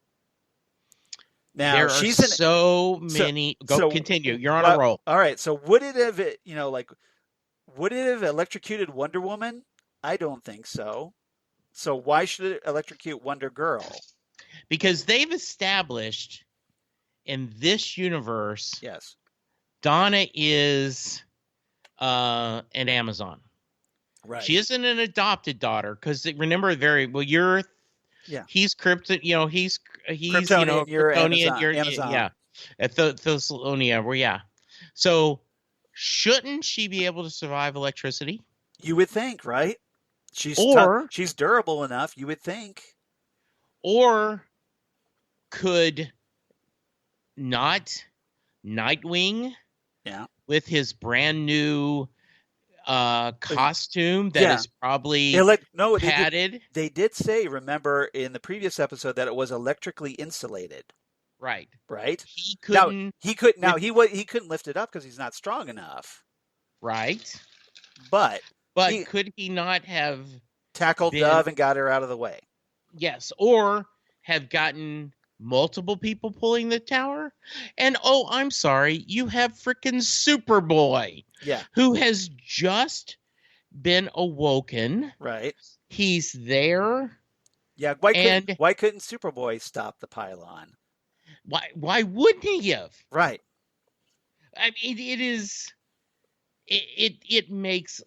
Now there are so many. Continue. You're on a roll. All right. So would it have, would it have electrocuted Wonder Woman? I don't think so. So why should it electrocute Wonder Girl? Because they've established in this universe, yes, Donna is an Amazon. Right. She isn't an adopted daughter because remember, you're. Yeah. He's Krypton, he's Kryptonian, you're Kryptonian, you're Amazon. Yeah. At Thessalonia, yeah. So shouldn't she be able to survive electricity? You would think, right? She's durable enough, you would think. Or could not Nightwing, with his brand new costume that is probably padded. They did say, remember in the previous episode, that it was electrically insulated. Right. He couldn't. He couldn't lift it up because he's not strong enough. Right. But could he not have tackled Dove and got her out of the way? Yes, or have gotten multiple people pulling the tower. And I'm sorry, you have frickin' Superboy. Yeah. Who has just been awoken. Right. He's there. Yeah, why couldn't Superboy stop the pylon? Why wouldn't he have? Right. I mean, it makes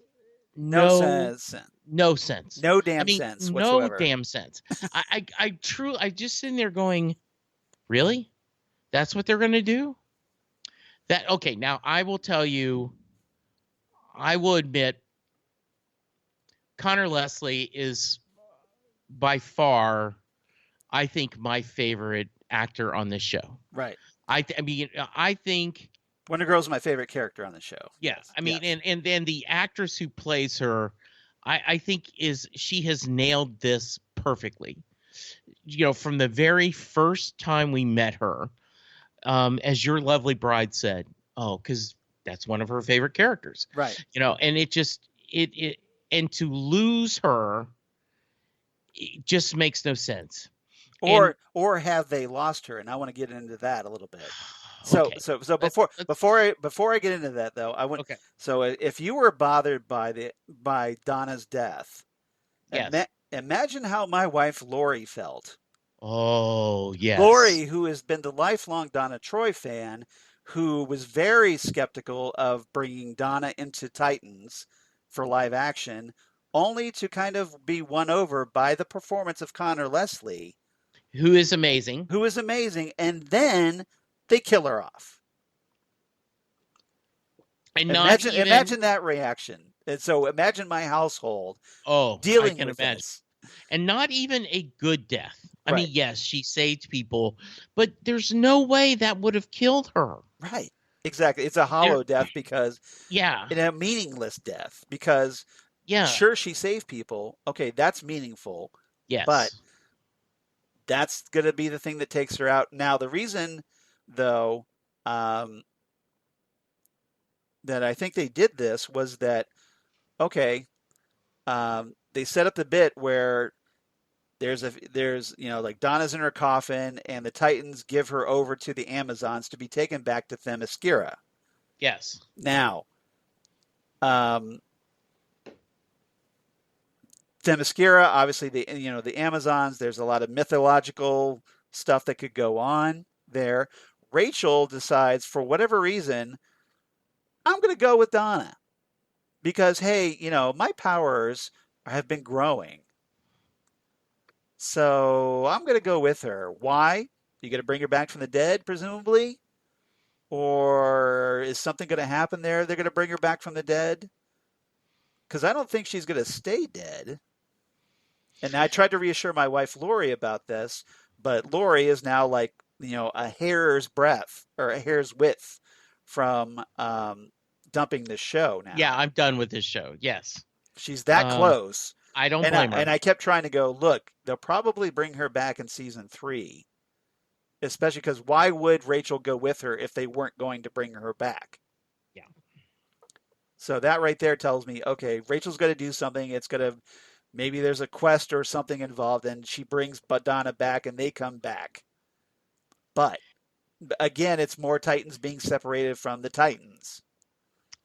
no sense. No sense. No damn sense whatsoever. No damn sense. I just sitting there going, really? That's what they're going to do? Okay, now I will tell you, I will admit, Conor Leslie is by far, I think, my favorite actor on this show. Right. I think Wonder Girl's my favorite character on the show. Yeah. I mean, and then the actress who plays her, I think she has nailed this perfectly. From the very first time we met her, as your lovely bride said, because that's one of her favorite characters. Right. And and to lose her, it just makes no sense. Or have they lost her? And I want to get into that a little bit. So before I get into that though, I want. Okay. So if you were bothered by Donna's death, yes. Imagine how my wife Lori felt. Oh yes. Lori, who has been the lifelong Donna Troy fan, who was very skeptical of bringing Donna into Titans for live action, only to kind of be won over by the performance of Conor Leslie, who is amazing, and then they kill her off. And imagine that reaction. And so imagine my household dealing with this. And not even a good death. I mean, yes, she saved people, but there's no way that would have killed her. Right. Exactly. It's a hollow death because in a meaningless death because sure, she saved people. Okay, that's meaningful. Yes. But that's going to be the thing that takes her out. Now, the reason, though, that I think they did this was that, they set up the bit where there's like Donna's in her coffin and the Titans give her over to the Amazons to be taken back to Themyscira. Yes. Now, Themyscira, obviously the Amazons, there's a lot of mythological stuff that could go on there. Rachel decides, for whatever reason, I'm going to go with Donna because, hey, my powers have been growing. So I'm going to go with her. Why? You going to bring her back from the dead, presumably? Or is something going to happen there? They're going to bring her back from the dead? Because I don't think she's going to stay dead. And I tried to reassure my wife, Lori, about this, but Lori is now like, a hair's breadth or a hair's width from dumping this show now. Yeah, I'm done with this show. Yes. She's that close. I don't blame her. And I kept trying to go, look, they'll probably bring her back in season 3. Especially because why would Rachel go with her if they weren't going to bring her back? Yeah. So that right there tells me, okay, Rachel's going to do something. It's going to, maybe there's a quest or something involved, and she brings Donna back and they come back. But again, it's more Titans being separated from the Titans.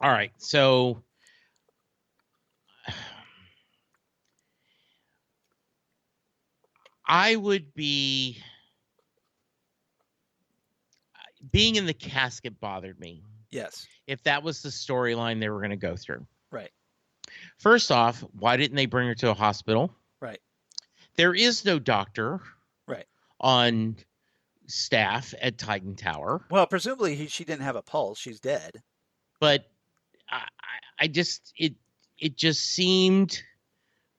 All right. So I would be... Being in the casket bothered me. Yes. If that was the storyline they were going to go through. Right. First off, why didn't they bring her to a hospital? Right. There is no doctor. Right. On staff at Titan Tower. Well, presumably she didn't have a pulse. She's dead. But I just, it just seemed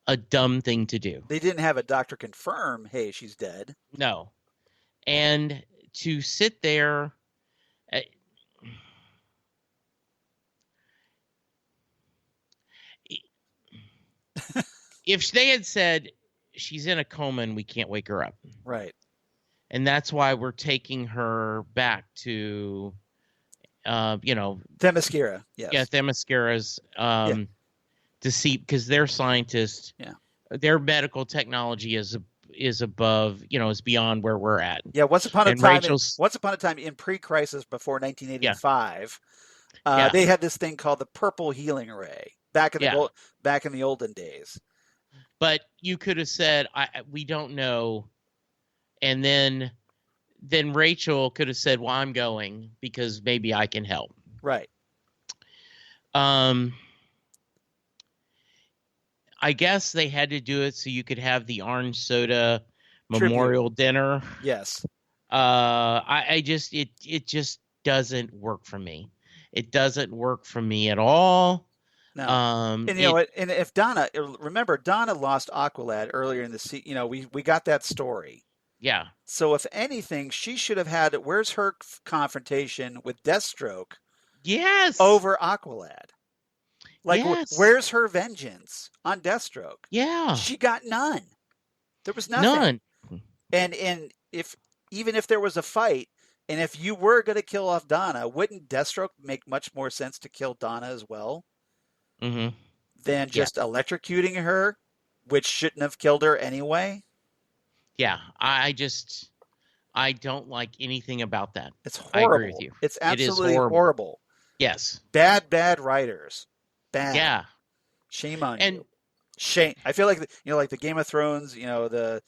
a dumb thing to do. They didn't have a doctor confirm, hey, she's dead. No. And to sit there, if they had said she's in a coma and we can't wake her up. Right. And that's why we're taking her back to, Themyscira. Yes. Yeah, Themyscira's to see, because their scientists, their medical technology is above, is beyond where we're at. Yeah, once upon a time in pre-crisis before 1985, they had this thing called the purple healing ray back in the olden days. But you could have said, we don't know. And then Rachel could have said, well, I'm going because maybe I can help. Right. I guess they had to do it so you could have the orange soda memorial dinner. Yes. It just doesn't work for me. It doesn't work for me at all. No. And if Donna lost Aqualad earlier in the season, we got that story. Yeah. So if anything, she should have had, where's her confrontation with Deathstroke? Yes. Over Aqualad. Like, yes. Where's her vengeance on Deathstroke? Yeah. She got none. There was nothing. None. And even if there was a fight, and if you were going to kill off Donna, wouldn't Deathstroke make much more sense to kill Donna as well? Mm-hmm. Than just electrocuting her, which shouldn't have killed her anyway? Yeah, I don't like anything about that. It's horrible. I agree with you. It's absolutely horrible. Yes. Bad writers. Bad. Yeah. Shame on you. Shame. I feel like like the Game of Thrones. I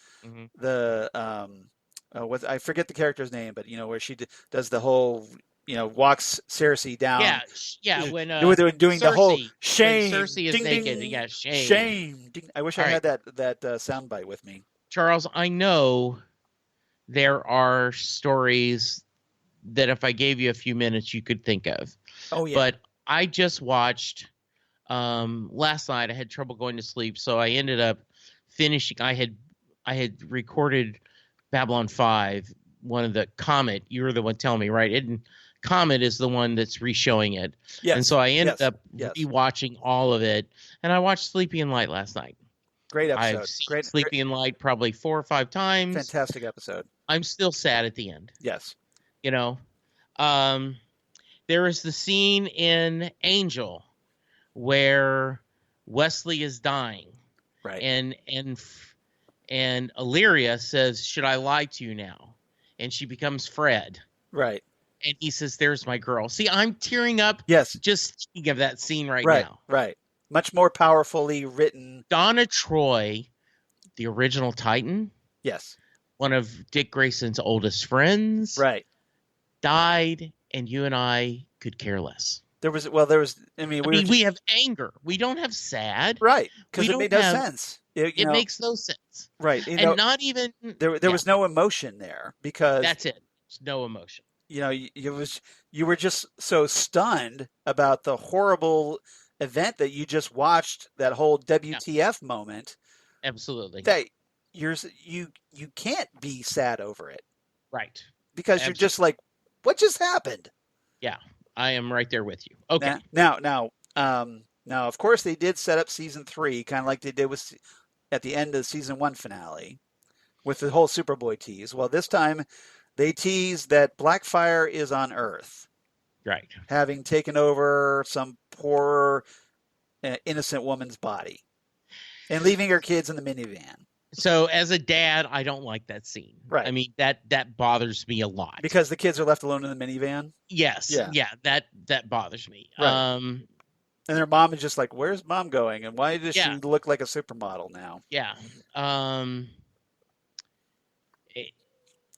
forget the character's name, but where she does the whole. Walks Cersei down. Yeah. When doing Cersei, the whole shame. When Cersei is ding, naked. Ding, yeah, shame. Shame. Ding. I wish I had that soundbite with me. Charles, I know there are stories that if I gave you a few minutes, you could think of. Oh yeah. But I just watched last night. I had trouble going to sleep, so I ended up finishing. I had recorded Babylon 5. One of the Comet. You were the one telling me, right? Comet is the one that's re-showing it. Yes. And so I ended up rewatching all of it, and I watched Sleepy in Light last night. Great episode. I've seen Sleepy in Light probably 4 or 5 times. Fantastic episode. I'm still sad at the end. Yes. There is the scene in Angel where Wesley is dying. Right. And Illyria says, "Should I lie to you now?" And she becomes Fred. Right. And he says, "There's my girl." See, I'm tearing up. Yes. Just thinking of that scene right now. Right. Much more powerfully written. Donna Troy, the original Titan. Yes. One of Dick Grayson's oldest friends. Right. Died, and you and I could care less. We have anger. We don't have sad. Right. Because it made no sense. It makes no sense. Right. And not even... There was no emotion there because... That's it. There's no emotion. you were just so stunned about the horrible event that you just watched, that whole Yeah, WTF moment, absolutely. that you can't be sad over it Right. because you're just Absolutely. like, what just happened? Yeah, I am right there with you. Okay. Now, of course, they did set up season 3, kind of like they did with at the end of the season 1 finale with the whole Superboy tease. Well, this time they teased that Blackfire is on Earth, Right. having taken over some poor, innocent woman's body and leaving her kids in the minivan. So as a dad, I don't like that scene. Right. I mean, that bothers me a lot. Because the kids are left alone in the minivan? Yes. Yeah. Yeah, that bothers me. Right. And their mom is just like, where's mom going? And why does Yeah. she look like a supermodel now? Yeah.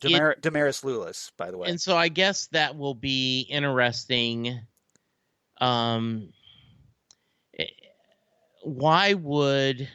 Damaris Lewis, by the way. And so I guess that will be interesting. Why would,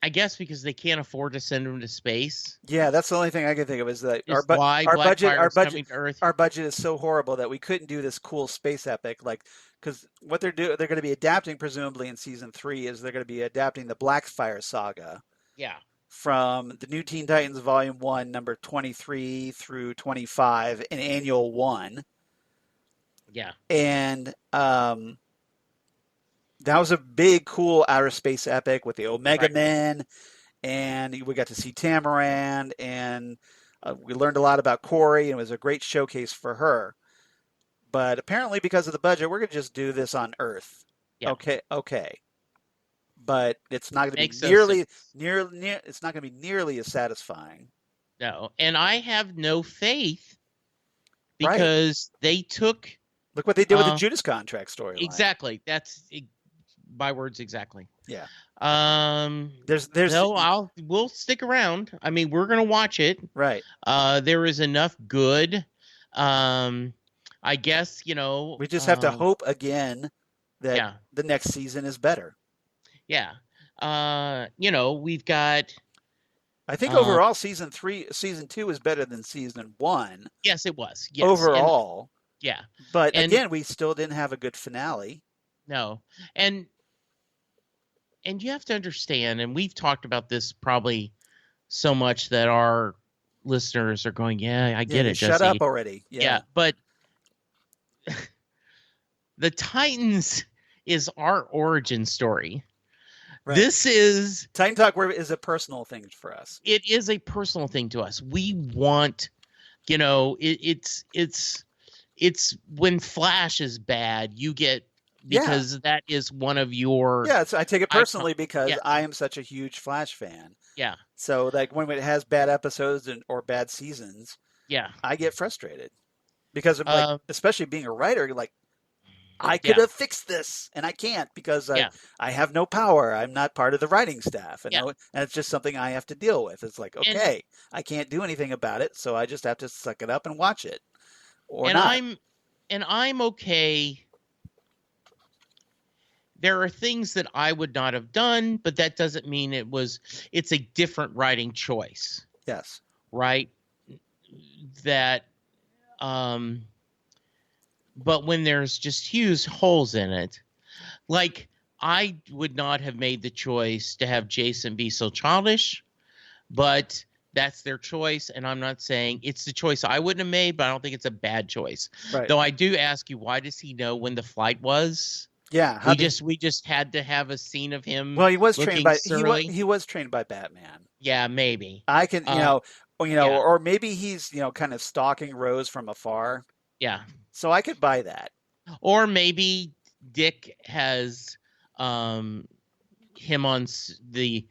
I guess because they can't afford to send them to space. Yeah, that's the only thing I can think of is that Our budget is so horrible that we couldn't do this cool space epic, like, because what they're going to be adapting presumably in season 3 is they're going to be adapting the Blackfire saga. Yeah. From the New Teen Titans Volume 1, number 23 through 25, in Annual 1. Yeah. And that was a big, cool outer space epic with the Omega Men, and we got to see Tamaran, and we learned a lot about Corey, and it was a great showcase for her. But apparently, because of the budget, we're going to just do this on Earth. Yeah. Okay. But it's not going to be it's not going to be nearly as satisfying. No, and I have no faith because they took. Look what they did with the Judas contract storyline. Exactly. That's my words exactly. Yeah. We'll stick around. I mean, we're gonna watch it. Right. There is enough good. I guess we just have to hope again that the next season is better. Yeah. We've got. I think overall season 2 was better than season 1. Yes, it was. Yes. Overall. Yeah. But again, we still didn't have a good finale. No. And you have to understand, and we've talked about this probably so much that our listeners are going, yeah, I get it, Jesse. Shut up already. Yeah. But the Titans is our origin story. Right. This is Titan Talk is a personal thing for us. It is a personal thing to us. We want, it's when Flash is bad, you get because that is one of your so I take it personally because I am such a huge Flash fan. Yeah. So like when it has bad episodes or bad seasons, I get frustrated because of especially being a writer, like I could have fixed this and I can't because I have no power. I'm not part of the writing staff. And it's just something I have to deal with. It's like, okay, I can't do anything about it. So I just have to suck it up and watch it. I'm okay. There are things that I would not have done, but that doesn't mean it's a different writing choice. Yes. Right. That, but when there's just huge holes in it, like I would not have made the choice to have Jason be so childish, but that's their choice. And I'm not saying it's the choice I wouldn't have made, but I don't think it's a bad choice. Right. Though I do ask you, why does he know when the flight was? Yeah. We just had to have a scene of him. Well, he was trained by he was trained by Batman. Yeah, maybe. I can, or maybe he's, kind of stalking Rose from afar. Yeah. So I could buy that. Or maybe Dick has him on the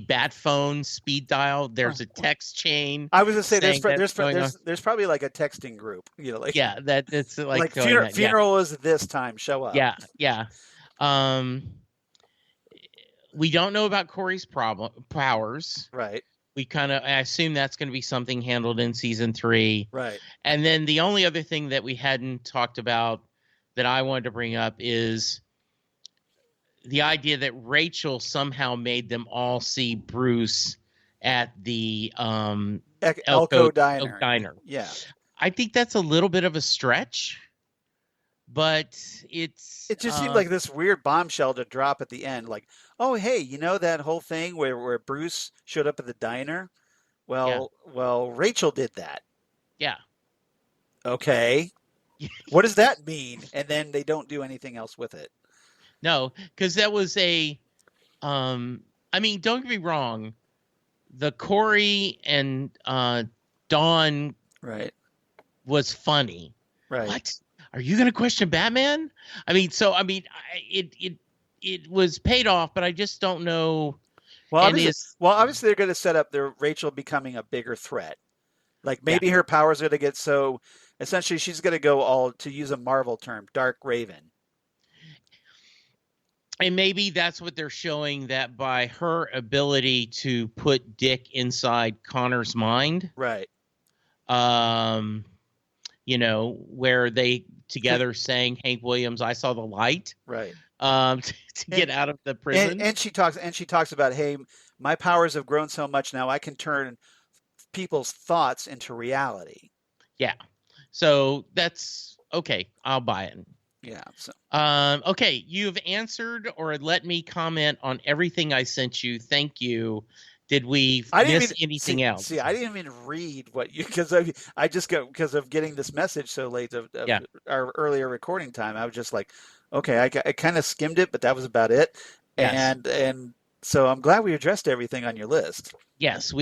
bat phone speed dial. There's a text chain. I was gonna say there's probably like a texting group. That's like funeral is this time. Show up. Yeah. We don't know about Corey's powers. Right. I assume that's going to be something handled in season 3. Right. And then the only other thing that we hadn't talked about that I wanted to bring up is the idea that Rachel somehow made them all see Bruce at the Elko Diner. Diner. Yeah. I think that's a little bit of a stretch, but it just seemed like this weird bombshell to drop at the end. Like, oh, hey, you know that whole thing where Bruce showed up at the diner? Well, Rachel did that. Yeah. Okay. What does that mean? And then they don't do anything else with it. No, because that was I mean, don't get me wrong. The Corey and Dawn was funny. Right. What? Are you going to question Batman? I mean, it was paid off, but I just don't know. Well, obviously they're going to set up their Rachel becoming a bigger threat. Like maybe her powers are going to get so essentially she's going to go all, to use a Marvel term, Dark Raven. And maybe that's what they're showing, that by her ability to put Dick inside Connor's mind. Right. You know, where they together sang Hank Williams, I Saw the Light. Right. To get out of the prison. And she talks about, hey, my powers have grown so much now I can turn people's thoughts into reality. Yeah. So that's okay. I'll buy it. Yeah. So. Okay. You've answered or let me comment on everything I sent you. Thank you. Did we miss anything else? See, I didn't even read what you, because I just got, because of getting this message so late of our earlier recording time. I was just like, okay, I kind of skimmed it, but that was about it. Yes. And so I'm glad we addressed everything on your list. Yes,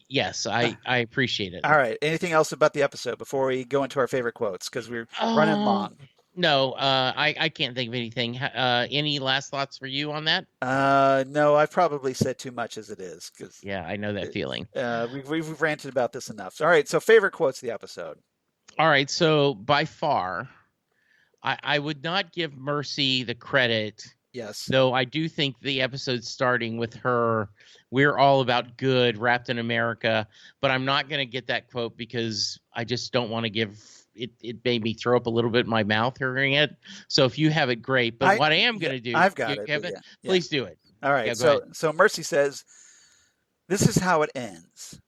yes, I appreciate it. All right. Anything else about the episode before we go into our favorite quotes? Because we're running long. No, I can't think of anything. Any last thoughts for you on that? No, I've probably said too much as it is. Yeah, I know that feeling. We've ranted about this enough. So, all right. So favorite quotes of the episode. All right. So by far, I would not give Mercy the credit. Yes. Though I do think the episode starting with her, we're all about good, wrapped in America, but I'm not going to get that quote because I just don't want to give it. It made me throw up a little bit in my mouth hearing it. So if you have it, great. But what I am going to do, I've got it. Please do it. All right. So Mercy says, this is how it ends.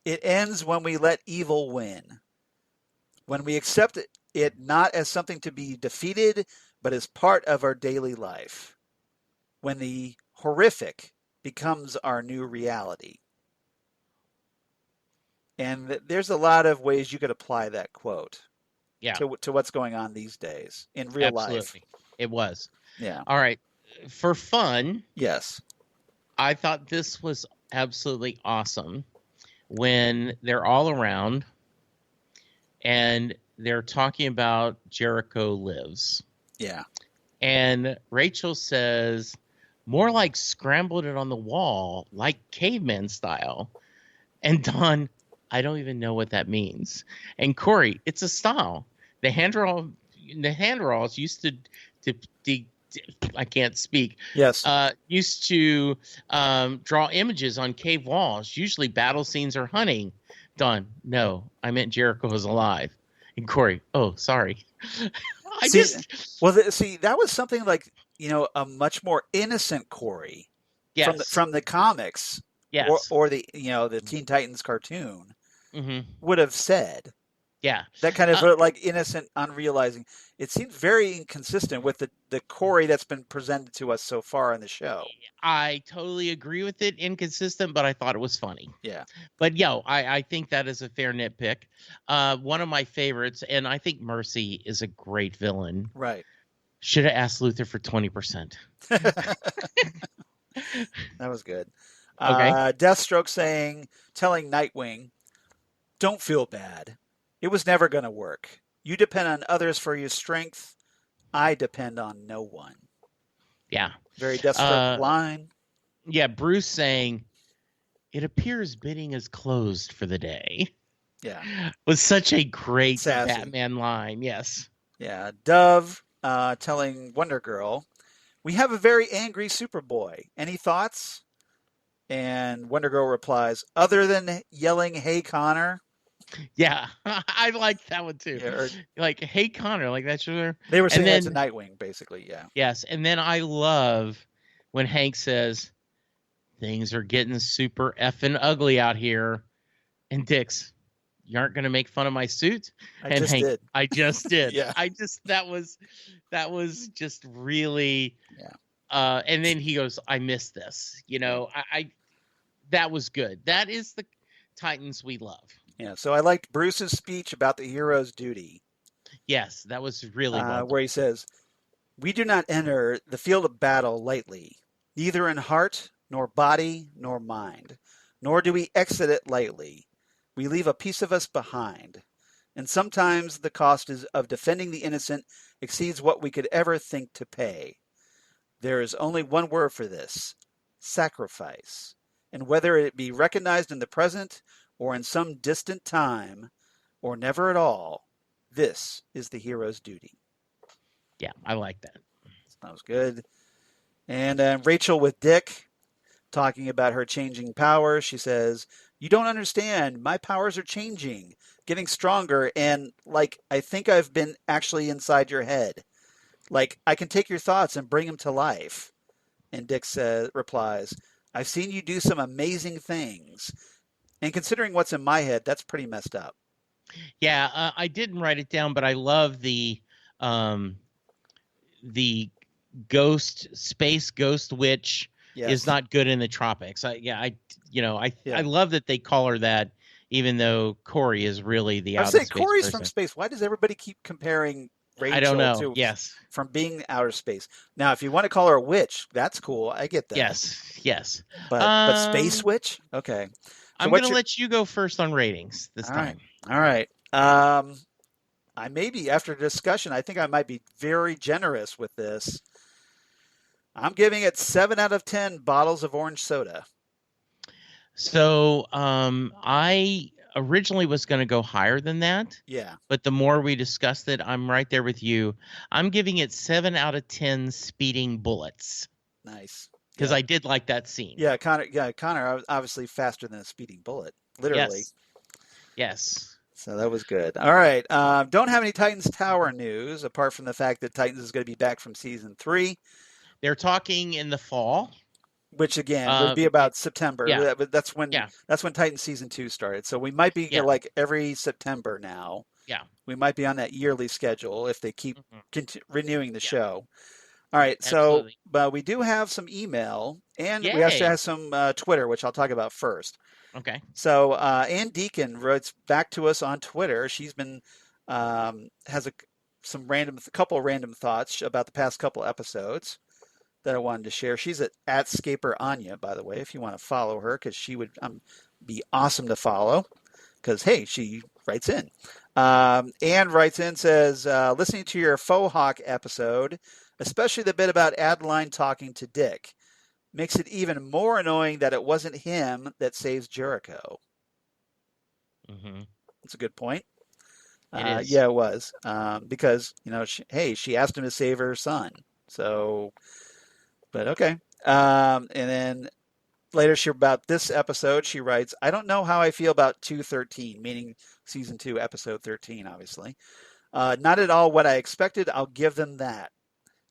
It ends when we let evil win. When we accept it not as something to be defeated, but as part of our daily life. When the horrific becomes our new reality. And there's a lot of ways you could apply that quote to what's going on these days in real life. It was. Yeah. All right. For fun. Yes. I thought this was absolutely awesome when they're all around and they're talking about Jericho Lives. Yeah. And Rachel says, more like scrambled it on the wall, like caveman style. And Don, I don't even know what that means. And Corey, it's a style. The hand draws used to I can't speak. Yes. Used to draw images on cave walls, usually battle scenes or hunting. Don, no, I meant Jericho was alive. And Corey, oh, sorry. That was something like, a much more innocent Corey from the comics, or the the Teen Titans cartoon would have said. Yeah, that kind of like innocent, unrealizing. It seems very inconsistent with the Corey that's been presented to us so far in the show. I totally agree with it. Inconsistent, but I thought it was funny. Yeah. But I think that is a fair nitpick. One of my favorites, and I think Mercy is a great villain. Right. Should have asked Luther for 20%. That was good. Okay. Deathstroke telling Nightwing, don't feel bad. It was never going to work. You depend on others for your strength. I depend on no one. Yeah. Very Deathstroke line. Yeah, Bruce saying, it appears bidding is closed for the day. Yeah. Was such a great Sassy Batman line. Yes. Yeah. Dove telling Wonder Girl, we have a very angry Superboy. Any thoughts? And Wonder Girl replies, other than yelling, hey, Conor. Yeah, I like that one too. Yeah, like, hey, Conor, like that's your. They were saying that to Nightwing, basically. Yeah. Yes, and then I love when Hank says, things are getting super effing ugly out here. And Dix, you aren't going to make fun of my suit? And just Hank, did. I just did. Yeah. That was just really, and then he goes, I missed this. That was good. That is the Titans we love. Yeah. So I liked Bruce's speech about the hero's duty. Yes, that was really well done. Where he says, "We do not enter the field of battle lightly, neither in heart, nor body, nor mind, nor do we exit it lightly. We leave a piece of us behind. And sometimes the cost of defending the innocent exceeds what we could ever think to pay. There is only one word for this: sacrifice. And whether it be recognized in the present or in some distant time, or never at all, this is the hero's duty." Yeah, I like that. That was good. And Rachel with Dick, talking about her changing powers. She says, "You don't understand. My powers are changing, getting stronger, and I think I've been actually inside your head. I can take your thoughts and bring them to life." And Dick replies, "I've seen you do some amazing things. And considering what's in my head, that's pretty messed up." Yeah, I didn't write it down, but I love the space ghost witch is not good in the tropics. I love that they call her that, even though Corey is really the outer space Corey's person. from space. Why does everybody keep comparing Rachel I don't know. Yes. From being outer space? Now, if you want to call her a witch, that's cool. I get that. Yes. But space witch? Okay. So I'm going to let you go first on ratings this time. All right. I may be, after discussion, I think I might be very generous with this. I'm giving it 7 out of 10 bottles of orange soda. So I originally was going to go higher than that. Yeah. But the more we discussed it, I'm right there with you. I'm giving it 7 out of 10 speeding bullets. Nice. Because I did like that scene. Yeah, Conor obviously faster than a speeding bullet, literally. Yes. So that was good. All right. Don't have any Titans Tower news, apart from the fact that Titans is going to be back from season 3. They're talking in the fall. Which, again, would be about September. Yeah. That's when Titans season 2 started. So we might be every September now. Yeah. We might be on that yearly schedule if they keep renewing the show. All right, Absolutely. but we do have some email, and we actually have some Twitter, which I'll talk about first. Okay. So Ann Deacon writes back to us on Twitter. She's been has a couple random thoughts about the past couple episodes that I wanted to share. She's at Scaper Anya, by the way, if you want to follow her, because she would be awesome to follow. Because hey, she writes in. Ann writes in, says, listening to your Faux Hawk episode, especially the bit about Adeline talking to Dick, makes it even more annoying that it wasn't him that saves Jericho. Mm-hmm. That's a good point. It is. Yeah, it was. Because, she asked him to save her son. So, but okay. And then later, about this episode, she writes, "I don't know how I feel about 213, meaning season 2, episode 13, obviously. Not at all what I expected. I'll give them that.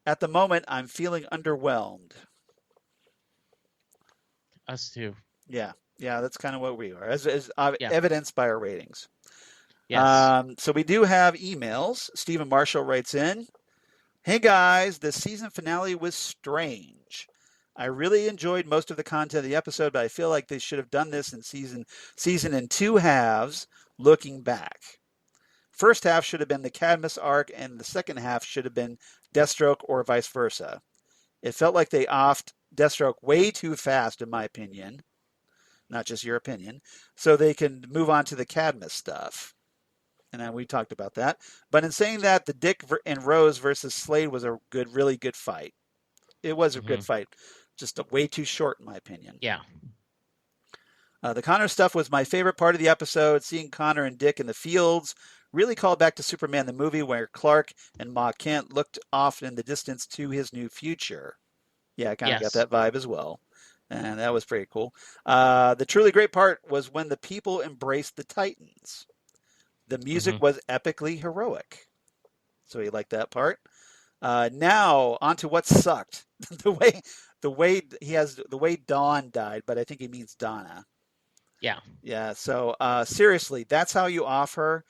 At the moment, I'm feeling underwhelmed." Us too. Yeah, that's kind of what we are, as evidenced by our ratings. Yes. So we do have emails. Stephen Marshall writes in, "Hey guys, the season finale was strange. I really enjoyed most of the content of the episode, but I feel like they should have done this in season in 2 halves, looking back. First half should have been the Cadmus arc, and the second half should have been Deathstroke or vice versa. It felt like they offed Deathstroke way too fast, in my opinion. Not just your opinion. So they can move on to the Cadmus stuff." And then we talked about that. But in saying that, the Dick and Rose versus Slade was a really good fight. It was a good fight. Just way too short, in my opinion. Yeah. The Conor stuff was my favorite part of the episode. Seeing Conor and Dick in the fields really called back to Superman the movie, where Clark and Ma Kent looked off in the distance to his new future. Yeah, I kind of got that vibe as well. And that was pretty cool. The truly great part was when the people embraced the Titans. The music was epically heroic. So you liked that part. Now, on to what sucked. The the way Dawn died, but I think he means Donna. Yeah. Yeah. So seriously, that's how you off her.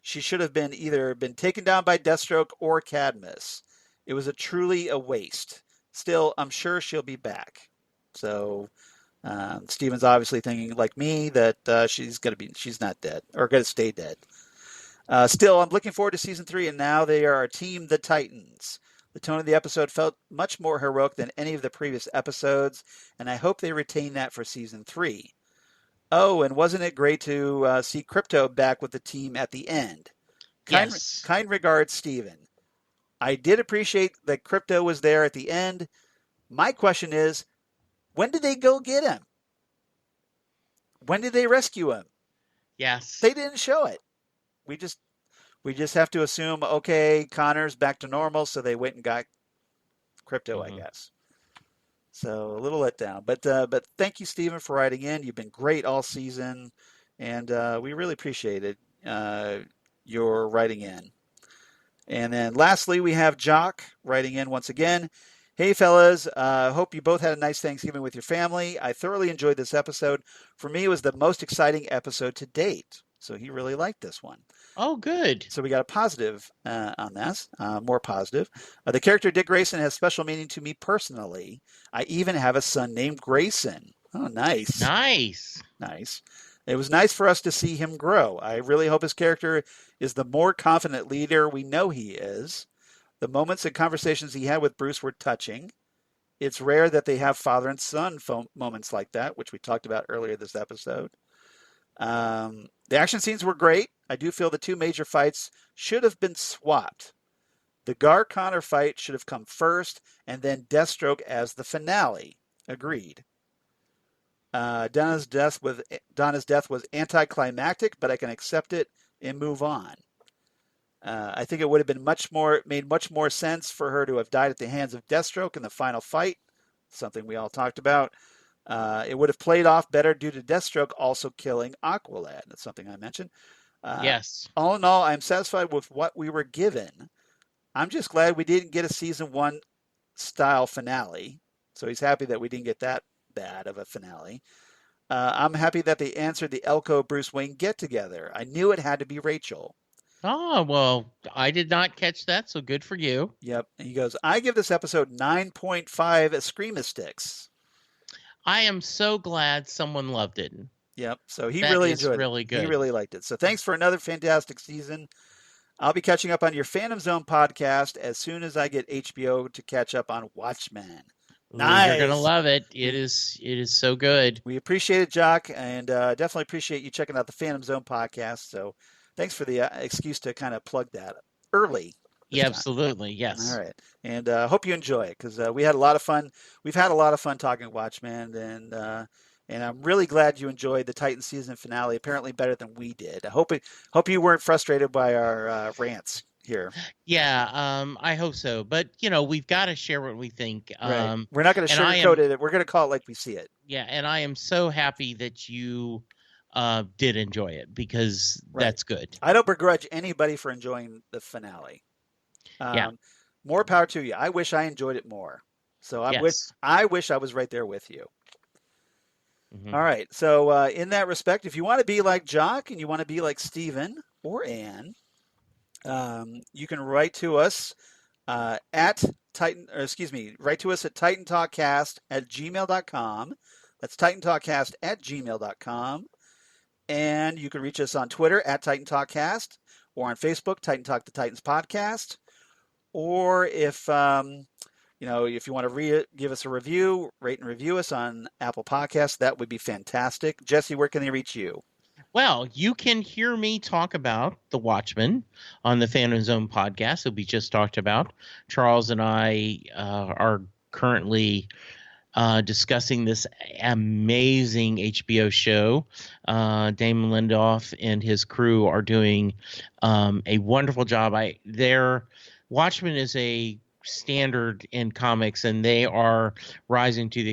She should have been either been taken down by Deathstroke or Cadmus. It was truly a waste. Still, I'm sure she'll be back. So Steven's obviously thinking like me that she's not dead or going to stay dead. Still, I'm looking forward to season 3, and now they are our team, the Titans. The tone of the episode felt much more heroic than any of the previous episodes, and I hope they retain that for season 3. Oh, and wasn't it great to see Crypto back with the team at the end? Yes. Kind regards, Steven. I did appreciate that Crypto was there at the end. My question is, when did they go get him? When did they rescue him? Yes. They didn't show it. We just have to assume, okay, Conor's back to normal, so they went and got Crypto, I guess. So a little letdown, but thank you, Steven, for writing in. You've been great all season, and we really appreciated your writing in. And then lastly, we have Jock writing in once again. Hey, fellas, hope you both had a nice Thanksgiving with your family. I thoroughly enjoyed this episode. For me, it was the most exciting episode to date. So he really liked this one. Oh, good. So we got a positive on this, more positive. The character Dick Grayson has special meaning to me personally. I even have a son named Grayson. Oh, nice. Nice. It was nice for us to see him grow. I really hope his character is the more confident leader we know he is. The moments and conversations he had with Bruce were touching. It's rare that they have father and son moments like that, which we talked about earlier this episode. The action scenes were great. I do feel the two major fights should have been swapped. The Gar-Connor fight should have come first, and then Deathstroke as the finale. Agreed. Donna's death was anticlimactic, but I can accept it and move on. I think it would have been made much more sense for her to have died at the hands of Deathstroke in the final fight, something we all talked about. It would have played off better due to Deathstroke also killing Aqualad. That's something I mentioned. Yes. All in all, I'm satisfied with what we were given. I'm just glad we didn't get a season 1 style finale. So he's happy that we didn't get that bad of a finale. I'm happy that they answered the Elko Bruce Wayne get together. I knew it had to be Rachel. Oh, well, I did not catch that, so good for you. Yep. And he goes, I give this episode 9.5 Eskrima sticks. I am so glad someone loved it. Yep. So he really enjoyed it. Really good. He really liked it. So thanks for another fantastic season. I'll be catching up on your Phantom Zone podcast as soon as I get HBO to catch up on Watchmen. Nice. You're gonna love it. It is so good. We appreciate it, Jock, and definitely appreciate you checking out the Phantom Zone podcast. So thanks for the excuse to kind of plug that early. Yeah, absolutely. Yes. All right. And hope you enjoy it because we had a lot of fun. We've had a lot of fun talking Watchmen, and I'm really glad you enjoyed the Titan season finale. Apparently better than we did. I hope you weren't frustrated by our rants here. Yeah, I hope so. But we've got to share what we think. Right. We're not going to sugarcoat it. We're going to call it like we see it. Yeah, and I am so happy that you did enjoy it because that's good. I don't begrudge anybody for enjoying the finale. More power to you. I wish I enjoyed it more. So I wish I was right there with you. Mm-hmm. All right. So in that respect, if you want to be like Jock and you want to be like Steven or Ann, you can write to us write to us at titantalkcast@gmail.com. That's titantalkcast@gmail.com. And you can reach us on Twitter at TitanTalkCast or on Facebook, Titan Talk the Titans Podcast. Or if if you want to give us a review, rate and review us on Apple Podcasts, that would be fantastic. Jesse, where can they reach you? Well, you can hear me talk about The Watchmen on the Phantom Zone podcast that we just talked about. Charles and I are currently discussing this amazing HBO show. Damon Lindelof and his crew are doing a wonderful job. Their Watchmen is a standard in comics, and they are rising to the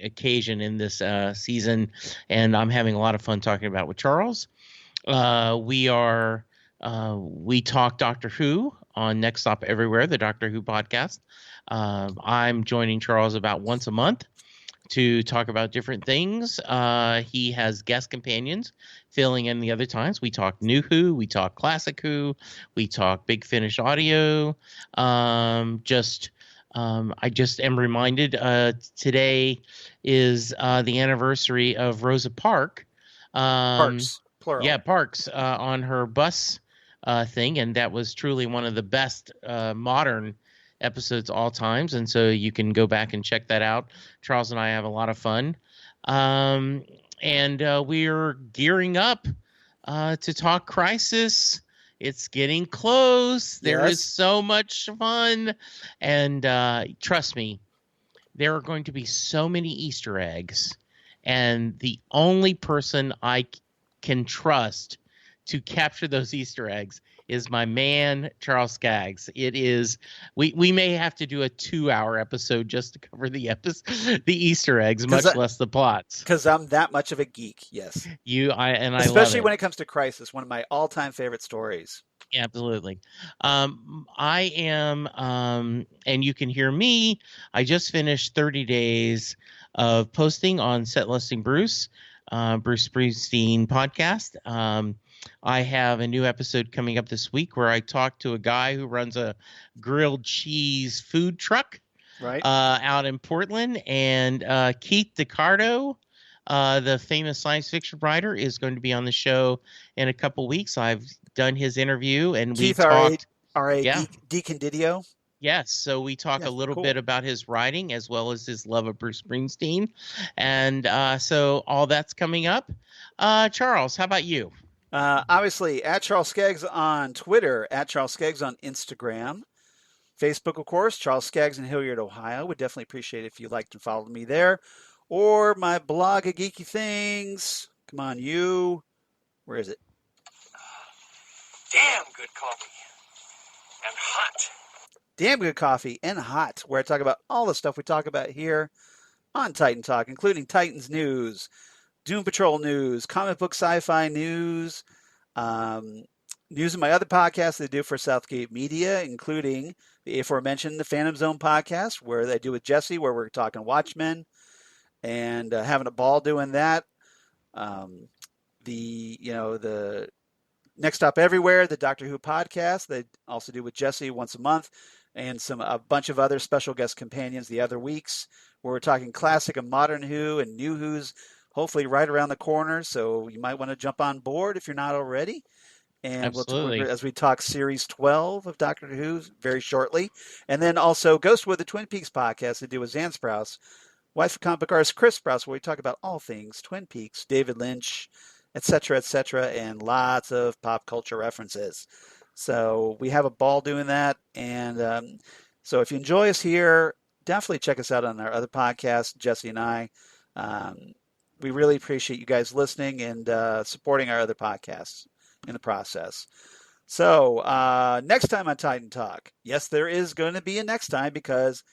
occasion in this season, and I'm having a lot of fun talking about with Charles. We talk Doctor Who on Next Stop Everywhere, the Doctor Who podcast. I'm joining Charles about once a month to talk about different things. He has guest companions filling in the other times. We talk New Who, we talk Classic Who, we talk Big Finish audio. I just am reminded today is the anniversary of Rosa Parks. Parks, plural. Yeah, Parks on her bus thing, and that was truly one of the best modern episodes all times, and so you can go back and check that out. Charles and I have a lot of fun, and we're gearing up to talk Crisis. It's getting close. There is so much fun, and trust me, there are going to be so many Easter eggs, and the only person I can trust to capture those Easter eggs is my man, Charles Skaggs. It is, we may have to do a 2-hour episode just to cover the Easter eggs, much less the plots. Because I'm that much of a geek, yes. Especially when it comes to Crisis, one of my all-time favorite stories. Absolutely. I am, and you can hear me, I just finished 30 days of posting on Set Listing Bruce Springsteen podcast. I have a new episode coming up this week where I talk to a guy who runs a grilled cheese food truck out in Portland. And Keith DeCardo, the famous science fiction writer, is going to be on the show in a couple weeks. I've done his interview, and we talked. Deacon Didio. Yes, so we talk a little bit about his writing as well as his love of Bruce Springsteen. And so all that's coming up. Charles, how about you? Obviously, at Charles Skaggs on Twitter, at Charles Skaggs on Instagram. Facebook, of course, Charles Skaggs in Hilliard, Ohio. Would definitely appreciate it if you liked and followed me there. Or my blog of geeky things. Come on, you. Where is it? Damn good coffee. And hot. Damn good coffee and hot, where I talk about all the stuff we talk about here on Titan Talk, including Titans news, Doom Patrol news, comic book sci-fi news, news of my other podcasts that I do for Southgate Media, including the aforementioned the Phantom Zone podcast, where I do with Jesse, where we're talking Watchmen and having a ball doing that. The Next Stop Everywhere, the Doctor Who podcast, they also do with Jesse once a month, and a bunch of other special guest companions the other weeks, where we're talking classic and modern Who and new Who's hopefully right around the corner. So you might want to jump on board if you're not already. And Absolutely. as we talk Series 12 of Doctor Who very shortly. And then also Ghostwood, the Twin Peaks podcast to do with Zan Sprouse, wife of comic book artist Chris Sprouse, where we talk about all things Twin Peaks, David Lynch, etc., and lots of pop culture references. So we have a ball doing that. And so if you enjoy us here, definitely check us out on our other podcasts, Jesse and I. We really appreciate you guys listening and supporting our other podcasts in the process. So next time on Titan Talk, yes, there is going to be a next time, because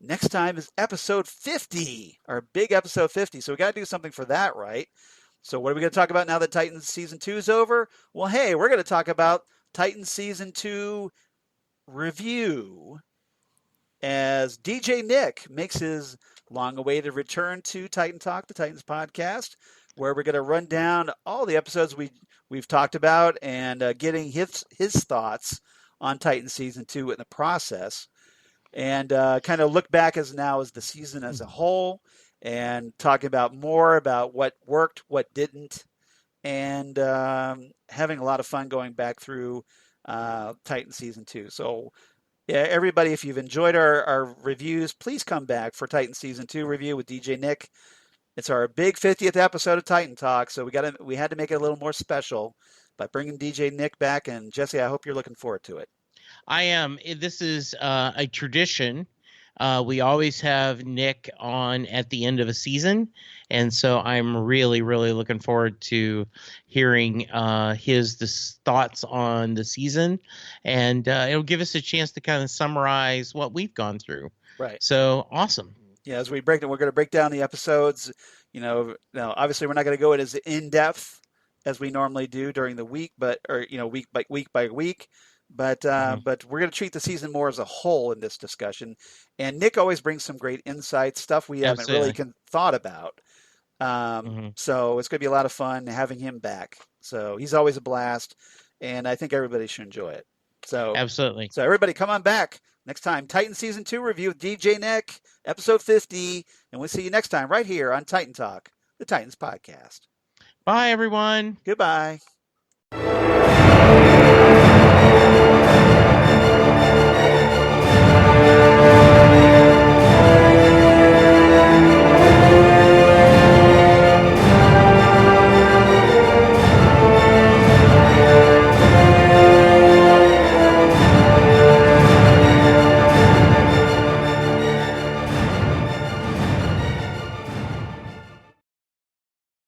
next time is episode 50, our big episode 50. So we got to do something for that, right? So what are we going to talk about now that Titans Season 2 is over? Well, hey, we're going to talk about Titans Season 2 review as DJ Nick makes his long-awaited return to Titan Talk, the Titans podcast, where we're going to run down all the episodes we've talked about and getting his thoughts on Titan Season 2 in the process, and kind of look back as the season as a whole, and talking about more about what worked, what didn't, and having a lot of fun going back through Titan Season 2. So yeah, everybody, if you've enjoyed our reviews, please come back for Titan Season 2 review with DJ Nick. It's our big 50th episode of Titan Talk, so we had to make it a little more special by bringing DJ Nick back. And Jesse, I hope you're looking forward to it. I am. This is a tradition. We always have Nick on at the end of a season, and so I'm really, really looking forward to hearing his thoughts on the season, and it'll give us a chance to kind of summarize what we've gone through. Right. So awesome. Yeah, as we're going to break down the episodes. Now obviously we're not going to go as in depth as we normally do during the week, week by week. But we're going to treat the season more as a whole in this discussion. And Nick always brings some great insights, stuff we haven't really thought about. So it's going to be a lot of fun having him back. So he's always a blast, and I think everybody should enjoy it. So absolutely. So everybody, come on back next time. Titan Season 2 review with DJ Nick, episode 50, and we'll see you next time right here on Titan Talk, the Titans podcast. Bye, everyone. Goodbye.